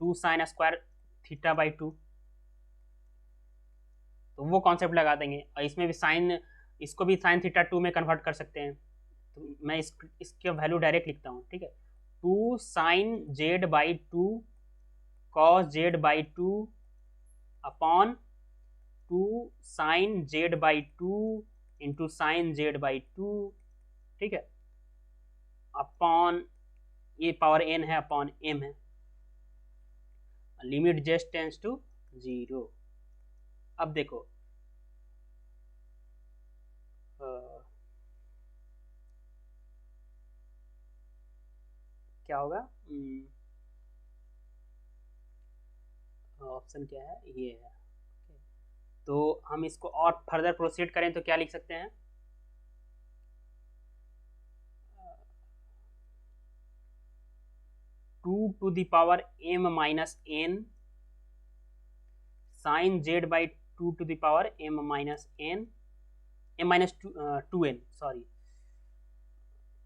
2 साइन स्क्वायर थीटा बाई 2, तो वो कॉन्सेप्ट लगा देंगे। और इसमें भी साइन, इसको भी साइन थीटा 2 में कन्वर्ट कर सकते हैं। तो मैं इसका वैल्यू डायरेक्ट लिखता हूँ, ठीक है। 2 sine z by 2 cos z by 2 upon 2 sine z by 2 into sine z by 2, ठीक है, अपॉन ये पावर n है अपॉन m है, लिमिट जस्ट टेंस टू 0। अब देखो क्या होगा, ऑप्शन क्या है, ये है। तो हम इसको और फर्दर प्रोसीड करें तो क्या लिख सकते हैं, two to the power m minus n sine z by 2 to the power m minus n m minus 2n, sorry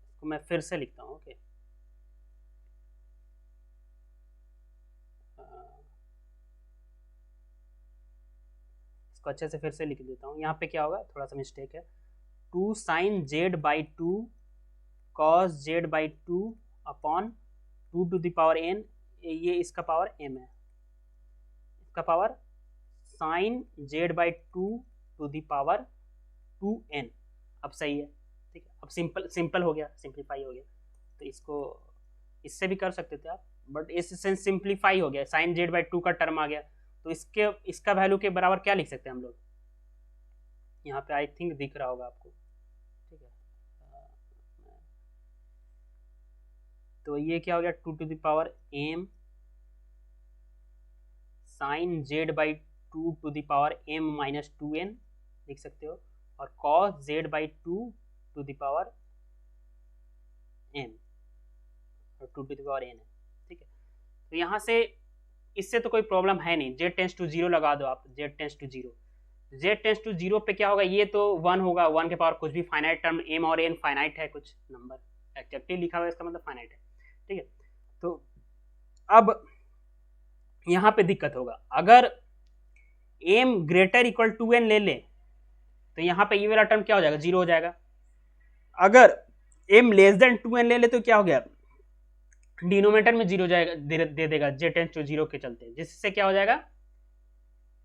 इसको मैं फिर से लिखता हूँ। ओके, इसको अच्छे से फिर से लिख देता हूँ। यहाँ पे क्या होगा, थोड़ा सा मिस्टेक है, 2 sin z by 2 cos z by 2 upon 2 to the power n, ये इसका पावर m है, इसका power sin z by 2 to the power 2n। अब सही है, ठीक है, अब सिंपल हो गया, सिंप्लीफाई हो गया। तो इसको इससे भी कर सकते थे आप, बट इस सेंस सिंप्लीफाई हो गया, sin z by 2 का टर्म आ गया, तो इसका वैल्यू के बराबर क्या लिख सकते हैं हम लोग, यहाँ पे आई थिंक दिख रहा होगा आपको, ठीक है। तो ये क्या हो गया, 2 to the power m sin z by 2 to the power m minus 2n लिख सकते हो, और cos z by 2 to the power n, और 2 to the power n है, ठीक है। तो यहाँ से इससे तो कोई प्रॉब्लम है नहीं, z टेंस टू 0 लगा दो आप, z tends to 0, z tends to 0 पे क्या होगा, ये तो 1 होगा, 1 के पावर कुछ भी, फाइनाइट टर्म m और n फाइनाइट है, कुछ नंबर एक्जेक्टिव लिखा हुआ है, इसका मतलब फाइनाइट है, ठीक है। तो अब यहाँ पे दिक्कत होगा, अगर m greater equal to n ले ले तो यहाँ पे ये वाला टर्म क्या हो जाएगा, 0 हो जाएगा। अगर m लेस देन 2n ले ले तो क्या हो गया, डिनोमिनेटर में 0 जाएगा, दे देगा z टेंस टू 0 के चलते, जिससे क्या हो जाएगा,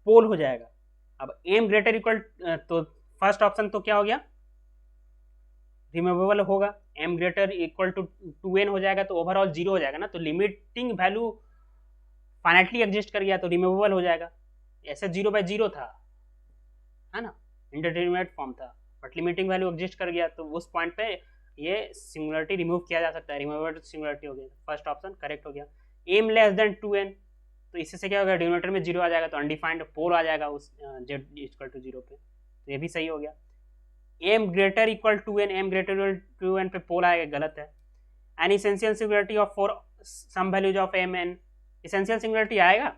पोल हो जाएगा। अब m ग्रेटर इक्वल, तो फर्स्ट ऑप्शन तो क्या हो गया, रिमूवेबल होगा, m greater equal to 2n हो जाएगा, तो ओवरऑल 0 हो जाएगा ना, तो लिमिटिंग वैल्यू फाइनाइटली एग्जिस्ट कर गया तो रिमूवेबल हो जाएगा। ऐसे 0 by 0 था, है ना, इंडिटरमिनेट फॉर्म था, बट लिमिटिंग वैल्यू एग्जिस्ट कर गया, तो उस पॉइंट पे ये सिंगुलरिटी रिमूव किया जा सकता है, रिमूवेबल सिंगुलरिटी हो गया, फर्स्ट ऑप्शन करेक्ट हो गया। m लेस देन 2n, तो इससे क्या होगा, डिनोमिनेटर में 0 आ जाएगा, तो अनडिफाइंड पोल आ जाएगा उस z इक्वल टू 0 पे, तो ये भी सही हो गया। m greater equal to n, m greater equal to n पे पोल आएगा, गलत है। An essential singularity of for some values of m n, essential singularity आएगा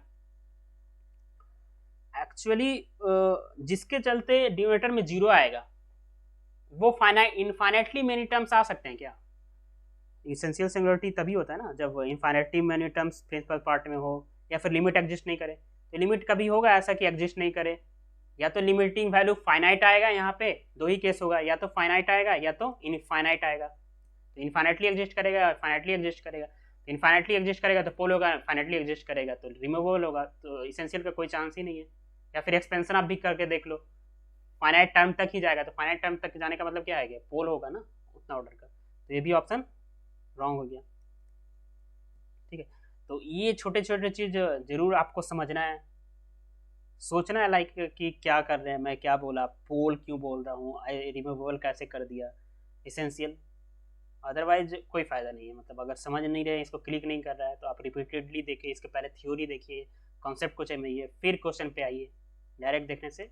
एक्चुअली, जिसके चलते डिनोमिनेटर में 0 आएगा, वो इनफाइनाइटली मेनी टर्म्स आ सकते हैं क्या, इसेंशियल सिंगुलरिटी तभी होता है ना जब infinitely many terms principal part में हो, या फिर लिमिट एग्जिस्ट नहीं करे। तो लिमिट कभी होगा ऐसा कि एग्जिस्ट नहीं करे, या तो लिमिटिंग वैल्यू फाइनाइट आएगा, यहाँ पे दो ही केस होगा, या तो फाइनाइट आएगा या तो इनफाइनाइट आएगा। तो इनफाइनाइटली एग्जिस्ट करेगा, फाइनाइटली एग्जिस्ट करेगा, तो इनफाइनाइटली एग्जिस्ट करेगा तो पोल होगा, फाइनाइटली एग्जिस्ट करेगा तो रिमूवेबल होगा, तो इसेंशियल का कोई चांस ही नहीं है। या फिर एक्सपेंशन आप भी करके देख लो, फाइनाइट टर्म तक ही जाएगा, तो फाइनाइट टर्म तक जाने का मतलब क्या है, पोल होगा ना उतना ऑर्डर का, तो ये भी ऑप्शन रॉन्ग हो गया, ठीक है। तो ये छोटे छोटे चीज जरूर आपको समझना है, सोचना है, लाइक कि क्या कर रहे हैं, मैं क्या बोला, पोल क्यों बोल रहा हूँ, रिमूवेबल कैसे कर दिया, इसेंशियल, अदरवाइज कोई फायदा नहीं है। मतलब अगर समझ नहीं रहे, इसको क्लिक नहीं कर रहा है, तो आप रिपीटेडली देखिए, इसके पहले थ्योरी देखिए, कॉन्सेप्ट को समझिए, फिर क्वेश्चन पे आइए। डायरेक्ट देखने से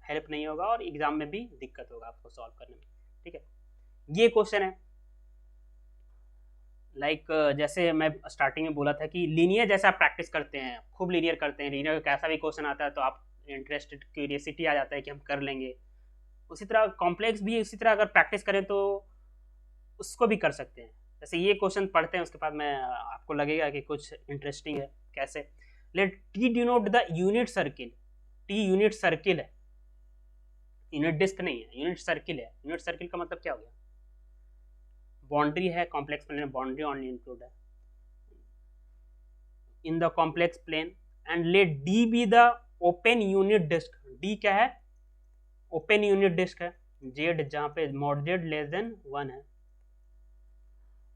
हेल्प नहीं होगा और एग्जाम में भी दिक्कत होगा आपको सॉल्व करने में, ठीक है। ये क्वेश्चन है, लाइक जैसे मैं स्टार्टिंग में बोला था कि लीनियर जैसे आप प्रैक्टिस करते हैं, खूब लीनियर करते हैं, लीनियर कैसा भी क्वेश्चन आता है तो आप इंटरेस्टेड, क्यूरियसिटी आ जाता है कि हम कर लेंगे। उसी तरह कॉम्प्लेक्स भी इसी तरह अगर प्रैक्टिस करें तो उसको भी कर सकते हैं। जैसे ये क्वेश्चन पढ़ते हैं, उसके बाद में आपको लगेगा कि कुछ इंटरेस्टिंग है। कैसे, let T denote the unit circle, T unit circle है, यूनिट डिस्क नहीं है, यूनिट सर्किल है। यूनिट सर्किल का मतलब क्या हो गया, बाउंड्री है, कॉम्प्लेक्स प्लेन में बाउंड्री ऑनली इंक्लूड है in the complex plane, and let D be the open unit disc. D क्या है, ओपन यूनिट डिस्क है। जेड जहां पे मॉड जेड लेस देन 1 है।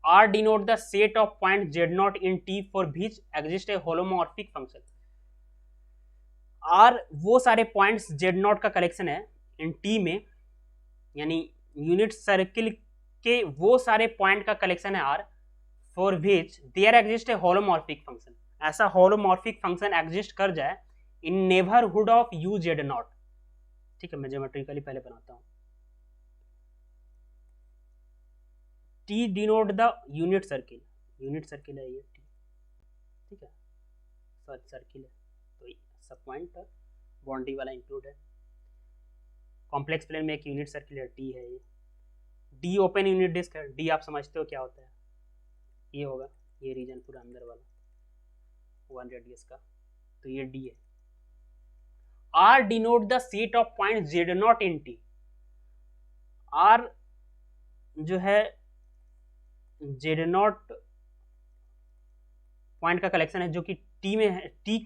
R denote the set of point Z not in T for which exist a holomorphic function. R वो सारे points z not का collection है इन टी में, यानी यूनिट सर्किल के वो सारे पॉइंट का कलेक्शन है R, for which there exist a holomorphic function. ऐसा होलोमॉर्फिक फंक्शन एग्जिस्ट कर जाए in neighbourhood of u z not. ठीक है, मैं ज्योमेट्रिकली पहले बनाता हूं। T denote the unit circle, unit circle है ये टी, ठीक है, सॉरी सर्किल है, तो सब पॉइंट बाउंड्री वाला इंक्लूड है। कॉम्प्लेक्स प्लेन में एक यूनिट सर्किल है, टी है ये। डी ओपन यूनिट डिस्क है, डी आप समझते हो क्या होता है, ये होगा ये रीजन पूरा अंदर वाला 1 रेडियस का, तो ये डी है। R denote the set of point Z not in T. R जो है जेड नॉट पॉइंट का कलेक्शन है जो कि टी में है, टी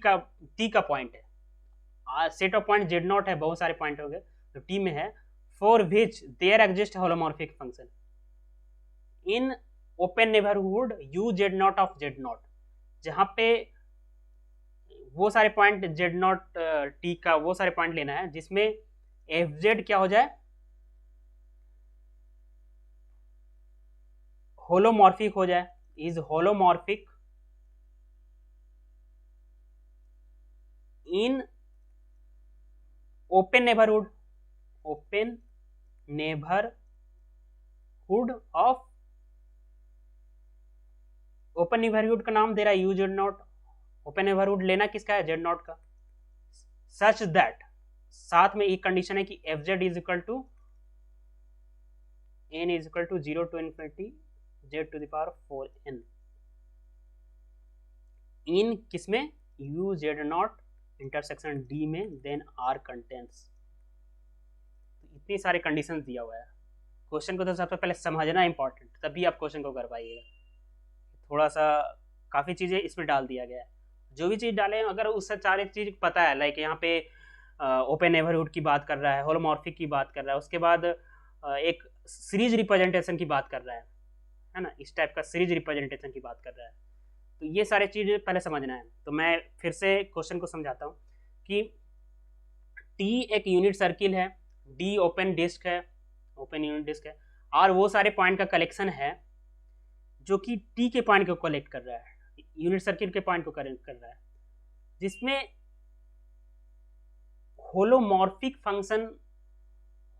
का पॉइंट है। Set of point Z not है, बहुत सारे पॉइंट हो गए तो टी में है। For which there exist holomorphic function in open neighbourhood u z not of z not, जहां पे वो सारे पॉइंट जेड नॉट टी का वो सारे पॉइंट लेना है जिसमें एफ जेड क्या हो जाए, होलोमॉर्फिक हो जाए, is holomorphic in open neighbourhood of open neighbourhood का नाम दे रहा है u z not. Open neighbourhood लेना किसका है, जेड नॉट का। सच दैट, साथ में एक कंडीशन है कि F Z is equal to n is equal to 0 to infinity z to the power 4n इन किसमें, u z not intersection d में, देन r कंटेंट्स। इतनी सारे कंडीशंस दिया हुआ है। क्वेश्चन को तो सबसे पहले समझना इंपॉर्टेंट, तभी आप क्वेश्चन को कर पाइएगा। थोड़ा सा काफ़ी चीज़ें इसमें डाल दिया गया है, जो भी चीज़ डाले अगर उससे सारी चीज़ पता है, लाइक यहाँ पे ओपन नेबरहुड की बात कर रहा है, होलोमॉर्फिक की बात कर रहा है, उसके बाद एक सीरीज रिप्रेजेंटेशन की बात कर रहा है ना, इस टाइप का सीरीज रिप्रेजेंटेशन की बात कर रहा है। तो ये सारे चीज़ें पहले समझना है। तो मैं फिर से क्वेश्चन को समझाता हूँ कि टी एक यूनिट सर्किल है, डी ओपन डिस्क है, ओपन यूनिट डिस्क है, और वो सारे पॉइंट का कलेक्शन है जो कि टी के पॉइंट को कलेक्ट कर रहा है, यूनिट सर्किल के पॉइंट को कलेक्ट कर रहा है, जिसमें होलोमॉर्फिक फंक्शन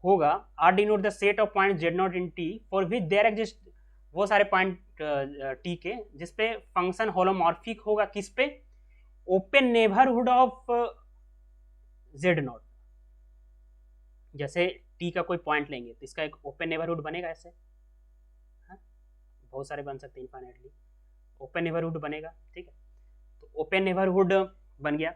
होगा। R denote the set of point Z not in T for which there exist, वो सारे पॉइंट टी के जिसपे फंक्शन होलोमॉर्फिक होगा, किस पे, open neighbourhood of z not. जैसे टी का कोई पॉइंट लेंगे तो इसका एक ओपन नेबरहुड बनेगा ऐसे, हाँ? बहुत सारे बन सकते हैं इनफाइनाइटली, ओपन नेबरहुड बनेगा, ठीक है। तो ओपन नेबरहुड बन गया,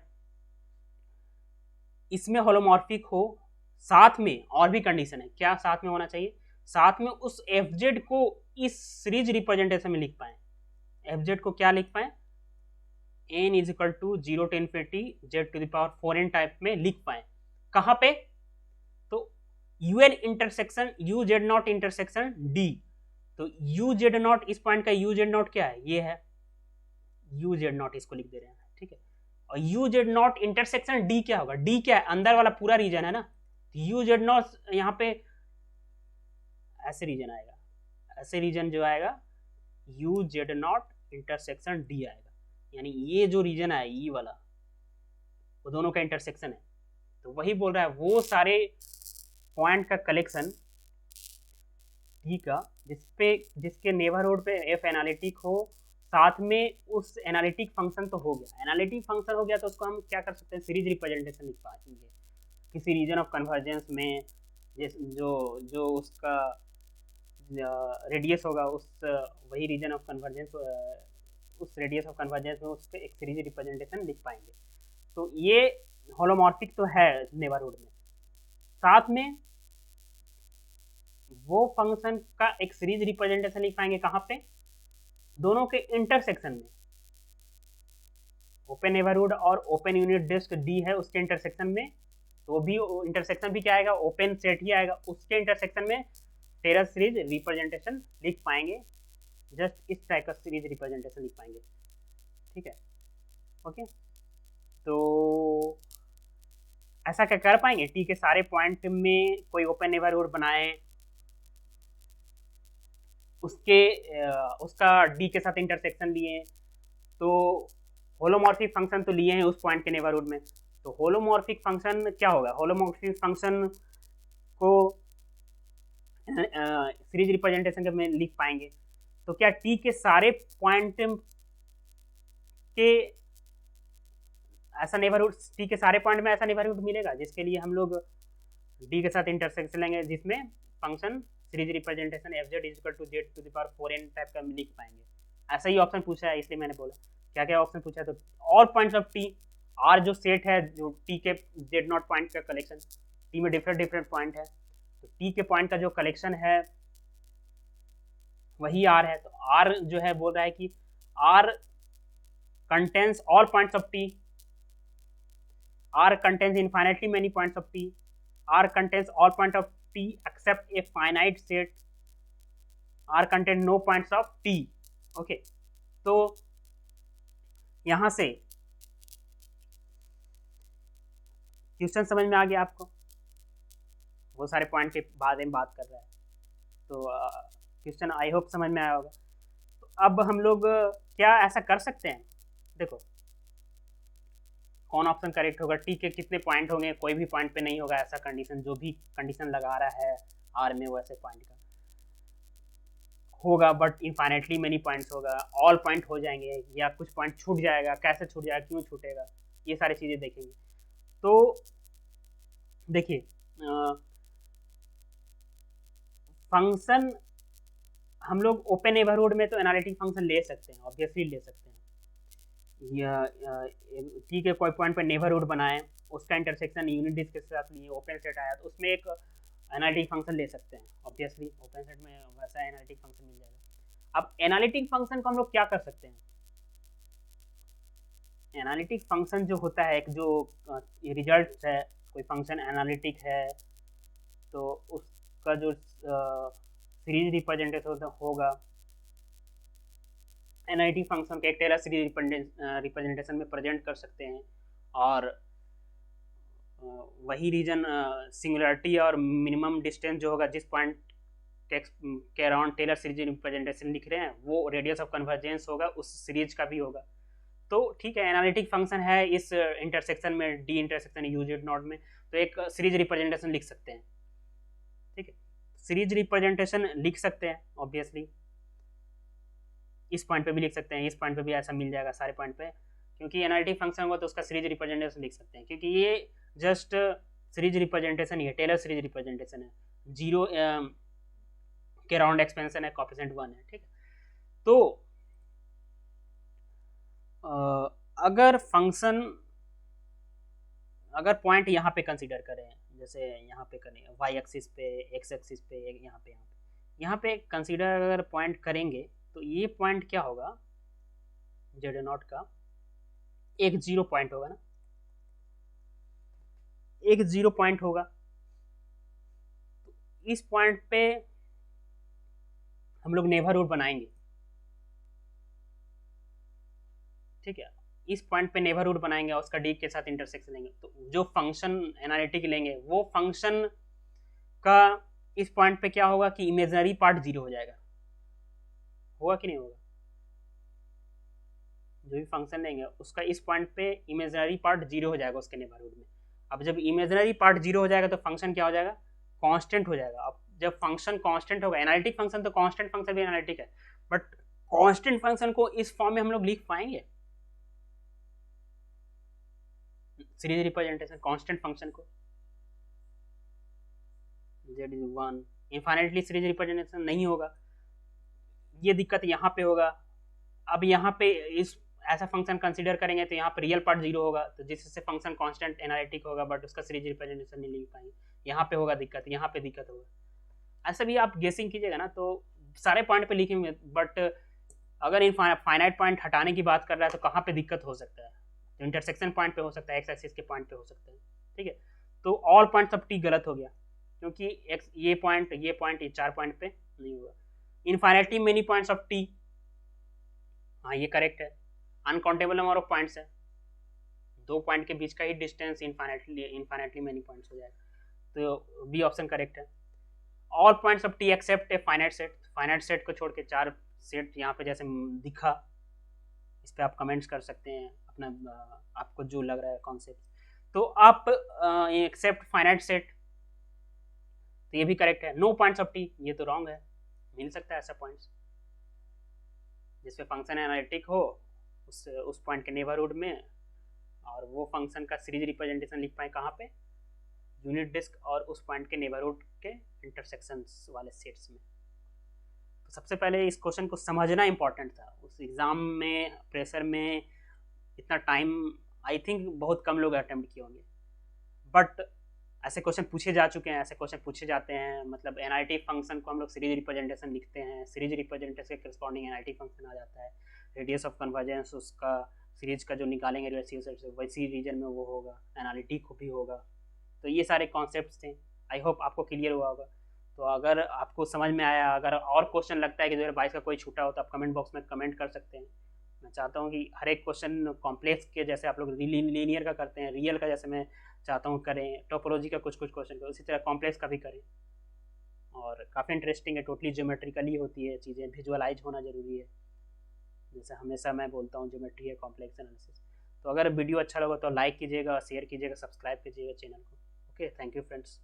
इसमें होलोमॉर्फिक हो, साथ में और भी कंडीशन है, क्या साथ में होना चाहिए, साथ में उस एफ जेड को इस सीरीज रिप्रेजेंटेशन में लिख पाए। एफ जेड को क्या लिख पाए, n is equal to 0 to infinity z to the power 4n type में लिख पाए। कहाँ पे, तो un intersection u z not intersection d, तो u z नॉट, इस पॉइंट का u z नॉट क्या है, ये है u z नॉट, इसको लिख दे रहे हैं, ठीक है। और u z not intersection d क्या होगा, d क्या है, अंदर वाला पूरा रीजन है ना, u z नॉट यहाँ पे ऐसे रीजन आएगा, ऐसे रीजन जो आएगा u z not intersection d आएगा, यानी ये जो रीजन है ई वाला, वो दोनों का इंटरसेक्शन है। तो वही बोल रहा है वो सारे पॉइंट का कलेक्शन टी का जिसके नेबरहुड पे एफ एनालिटिक हो, साथ में उस एनालिटिक फंक्शन तो हो गया, एनालिटिक फंक्शन हो गया तो उसको हम क्या कर सकते हैं, सीरीज रिप्रेजेंटेशन लिख पाएंगे किसी रीजन ऑफ कन्वर्जेंस में, जो उसका रेडियस होगा, उस वही रीजन ऑफ कन्वर्जेंस, उस रेडियस ऑफ कन्वर्जेंस में उसके एक सीरीज रिप्रेजेंटेशन लिख पाएंगे। तो ये होलोमॉर्फिक तो है नेबरहुड में, साथ में वो फंक्शन का एक सीरीज रिप्रेजेंटेशन लिख पाएंगे कहाँ पे, दोनों के इंटरसेक्शन में। ओपन नेबरहुड और ओपन यूनिट डिस्क डी है, उसके इंटरसेक्शन में, तो भी इंटरसेक्शन भी क्या आएगा, ओपन सेट ही आएगा, उसके इंटरसेक्शन में टेलर सीरीज रिप्रेजेंटेशन लिख पाएंगे, जस्ट इस टाइप का सीरीज रिप्रेजेंटेशन लिख पाएंगे, ठीक है, ओके। तो ऐसा क्या कर पाएंगे, टी के सारे पॉइंट में कोई ओपन नेबरहुड बनाए, उसका डी के साथ इंटरसेक्शन लिए, तो होलोमॉर्फिक फंक्शन तो लिए हैं उस पॉइंट के नेबरहुड में, तो होलोमॉर्फिक फंक्शन क्या होगा, होलोमॉर्फिक फंक्शन को सीरीज रिप्रेजेंटेशन में लिख पाएंगे। तो क्या टी के सारे पॉइंट के ऐसा नेबरहुड टी के सारे पॉइंट में ऐसा नेबरहुड मिलेगा जिसके लिए हम लोग डी के साथ इंटरसेक्शन लेंगे, जिसमें function series representation F Z is to Z to the power 4n type का लिख पाएंगे। ऐसा ही ऑप्शन पूछा है, इसलिए मैंने बोला क्या क्या ऑप्शन पूछा है। तो all points of T, R जो सेट है, जो टी के जेड नॉट पॉइंट का कलेक्शन, टी में डिफरेंट पॉइंट है, तो टी के पॉइंट का जो कलेक्शन है वही आर है। तो आर जो है बोल रहा है कि R contains all points of T, R contains infinitely many points of T, R contains all point of T except a finite set, R contain no points of T. Okay, तो यहां से question समझ में आ गया आपको, वो सारे point के बाद में बात कर रहा है, तो क्वेश्चन आई होप समझ में आया होगा। तो अब हम लोग क्या ऐसा कर सकते हैं, देखो कौन ऑप्शन करेक्ट होगा, टी के कितने पॉइंट होंगे, कोई भी पॉइंट पे नहीं होगा ऐसा कंडीशन, जो भी कंडीशन लगा रहा है आर में वैसे पॉइंट का होगा, बट इनफाइनाइटली मेनी पॉइंट्स होगा, ऑल पॉइंट हो जाएंगे या कुछ पॉइंट छूट जाएगा, कैसे छूट जाएगा, क्यों छूटेगा, ये सारी चीज़ें देखेंगे। तो देखिए फंक्शन हम लोग ओपन नेबरहुड में तो एनालिटिक फंक्शन ले सकते हैं, ऑब्वियसली ले सकते हैं, या ठीक है कोई पॉइंट पर नेबरहुड बनाए, उसका इंटरसेक्शन यूनिट डिस्क के साथ लिए, ओपन सेट आया तो उसमें एक एनालिटिक फंक्शन ले सकते हैं, ऑब्वियसली ओपन सेट में वैसा एनालिटिक फंक्शन मिल जाएगा। अब एनालिटिक फंक्शन को हम लोग क्या कर सकते हैं, एनालिटिक फंक्शन जो होता है, एक जो रिजल्ट है, कोई फंक्शन एनालिटिक है तो उसका जो सीरीज रिप्रेजेंटेशन होगा एनालिटिक फंक्शन के एक टेलर सीरीज रिप्रेजेंटेशन में प्रेजेंट कर सकते हैं, और वही रीजन सिंगुलरिटी और मिनिमम डिस्टेंस जो होगा जिस पॉइंट के अराउंड टेलर सीरीज रिप्रेजेंटेशन लिख रहे हैं वो रेडियस ऑफ कन्वर्जेंस होगा उस सीरीज का भी होगा। तो ठीक है, एनालिटिक फंक्शन है इस इंटरसेक्शन में, D intersection you z not में, तो एक सीरीज रिप्रेजेंटेशन लिख सकते हैं, ठीक है, सीरीज रिप्रेजेंटेशन लिख सकते हैं ऑब्वियसली, इस पॉइंट पे भी लिख सकते हैं, इस पॉइंट पे भी ऐसा मिल जाएगा सारे पॉइंट पे, क्योंकि एनालिटिक फंक्शन होगा तो उसका सीरीज रिप्रेजेंटेशन लिख सकते हैं, क्योंकि ये जस्ट सीरीज रिप्रेजेंटेशन ही है, टेलर सीरीज रिप्रेजेंटेशन है, जीरो के राउंड एक्सपेंशन है, कोएफिशिएंट 1 है, ठीक है। तो अगर फंक्शन, अगर पॉइंट यहाँ पे कंसीडर करें, जैसे यहाँ पे करें वाई एक्सिस पे, एक्स एक्सिस पे, यहाँ पे कंसीडर अगर पॉइंट करेंगे तो ये पॉइंट क्या होगा, जेड नॉट का एक 0 पॉइंट होगा ना, एक 0 पॉइंट होगा, तो इस पॉइंट पे हम लोग नेबरहुड बनाएंगे, ठीक है, इस पॉइंट पे नेबरहुड बनाएंगे और उसका डी के साथ इंटरसेक्शन लेंगे, तो जो फंक्शन एनालिटिक लेंगे वो फंक्शन का इस पॉइंट पे क्या होगा कि इमेजिनरी पार्ट 0 हो जाएगा, होगा कि नहीं होगा, जो भी फंक्शन लेंगे उसका इस पॉइंट पे इमेजिनरी पार्ट 0 हो जाएगा उसके नेबरहुड में। अब जब इमेजिनरी पार्ट 0 हो जाएगा तो फंक्शन क्या हो जाएगा, कांस्टेंट हो जाएगा। अब जब फंक्शन कांस्टेंट होगा, एनालिटिक फंक्शन तो कांस्टेंट फंक्शन भी एनालिटिक है, बट कांस्टेंट फंक्शन को इस फॉर्म में हम लोग लिख पाएंगे, सीरीज रिप्रेजेंटेशन कांस्टेंट फंक्शन को, z is 1 infinitely series representation नहीं होगा, ये दिक्कत यहाँ पे होगा। अब यहाँ पे इस ऐसा फंक्शन कंसीडर करेंगे तो यहाँ पे रियल पार्ट 0 होगा, तो जिससे फंक्शन कांस्टेंट एनालिटिक होगा बट उसका सीरीज रिप्रेजेंटेशन नहीं लिख पाएंगे, यहाँ पे होगा दिक्कत, यहाँ पे दिक्कत होगा। ऐसा भी आप गेसिंग कीजिएगा ना तो सारे पॉइंट पे लिखेंगे, बट अगर इन फाइनाइट पॉइंट हटाने की बात कर रहा है तो कहाँ पे दिक्कत हो सकता है, तो इंटरसेक्शन पॉइंट पे हो सकता है, एक्स एक्सिस के पॉइंट पे हो सकता है, ठीक है। तो ऑल पॉइंट्स ऑफ टी गलत हो गया, क्योंकि एक्स ये पॉइंट ये 4 पॉइंट पे नहीं होगा। Infinitely many points of T, हाँ ये करेक्ट है, अनकाउंटेबल नंबर ऑफ पॉइंट्स है, 2 पॉइंट के बीच का ही डिस्टेंस इनफाइनाइटली मेनी पॉइंट्स हो जाएगा, तो बी ऑप्शन करेक्ट है। All points of T except a finite set, finite set को छोड़ के 4 सेट यहाँ पे जैसे दिखा, इस पर आप कमेंट्स कर सकते हैं अपना, आपको जो लग रहा है कॉन्सेप्ट, तो आप एक्सेप्ट फाइनाइट सेट, तो ये भी करेक्ट है। नो पॉइंट्स ऑफ टी, ये तो रॉन्ग है, मिल सकता है ऐसा पॉइंट्स जिसपे फंक्शन एनालिटिक हो, उस पॉइंट के नेबरहुड में और वो फंक्शन का सीरीज रिप्रेजेंटेशन लिख पाए कहाँ पे, यूनिट डिस्क और उस पॉइंट के नेबरहुड के इंटरसेक्शंस वाले सेट्स में। तो सबसे पहले इस क्वेश्चन को समझना इंपॉर्टेंट था। उस एग्ज़ाम में प्रेशर में इतना टाइम आई थिंक बहुत कम लोग अटेम्प्ट किए होंगे, बट ऐसे क्वेश्चन पूछे जा चुके हैं, ऐसे क्वेश्चन पूछे जाते हैं। मतलब एनआईटी फंक्शन को हम लोग सीरीज रिप्रेजेंटेशन लिखते हैं, सीरीज रिप्रेजेंटेशन के करस्पॉन्डिंग एनआईटी फंक्शन आ जाता है, रेडियस ऑफ कन्वर्जेंस उसका सीरीज का जो निकालेंगे रेशियो से वैसी रीजन में वो होगा, एनालिटिक भी होगा। तो ये सारे कॉन्सेप्ट्स थे, आई होप आपको क्लियर हुआ होगा। तो अगर आपको समझ में आया, अगर और क्वेश्चन लगता है कि 2022 का कोई छूटा हो तो आप कमेंट बॉक्स में कमेंट कर सकते हैं। मैं चाहता हूँ कि हर एक क्वेश्चन कॉम्प्लेक्स के जैसे आप लोग लीनियर का करते हैं, रियल का जैसे मैं चाहता हूँ करें, टोपोलॉजी का कुछ कुछ क्वेश्चन को उसी तरह कॉम्प्लेक्स का भी करें। और काफ़ी इंटरेस्टिंग है, टोटली ज्योमेट्रिकली होती है चीज़ें, विजुअलाइज होना ज़रूरी है। जैसे हमेशा मैं बोलता हूँ ज्योमेट्री है कॉम्प्लेक्स एनालिसिस। तो अगर वीडियो अच्छा लगा तो लाइक कीजिएगा, शेयर कीजिएगा, सब्सक्राइब कीजिएगा चैनल को। Okay, thank you friends.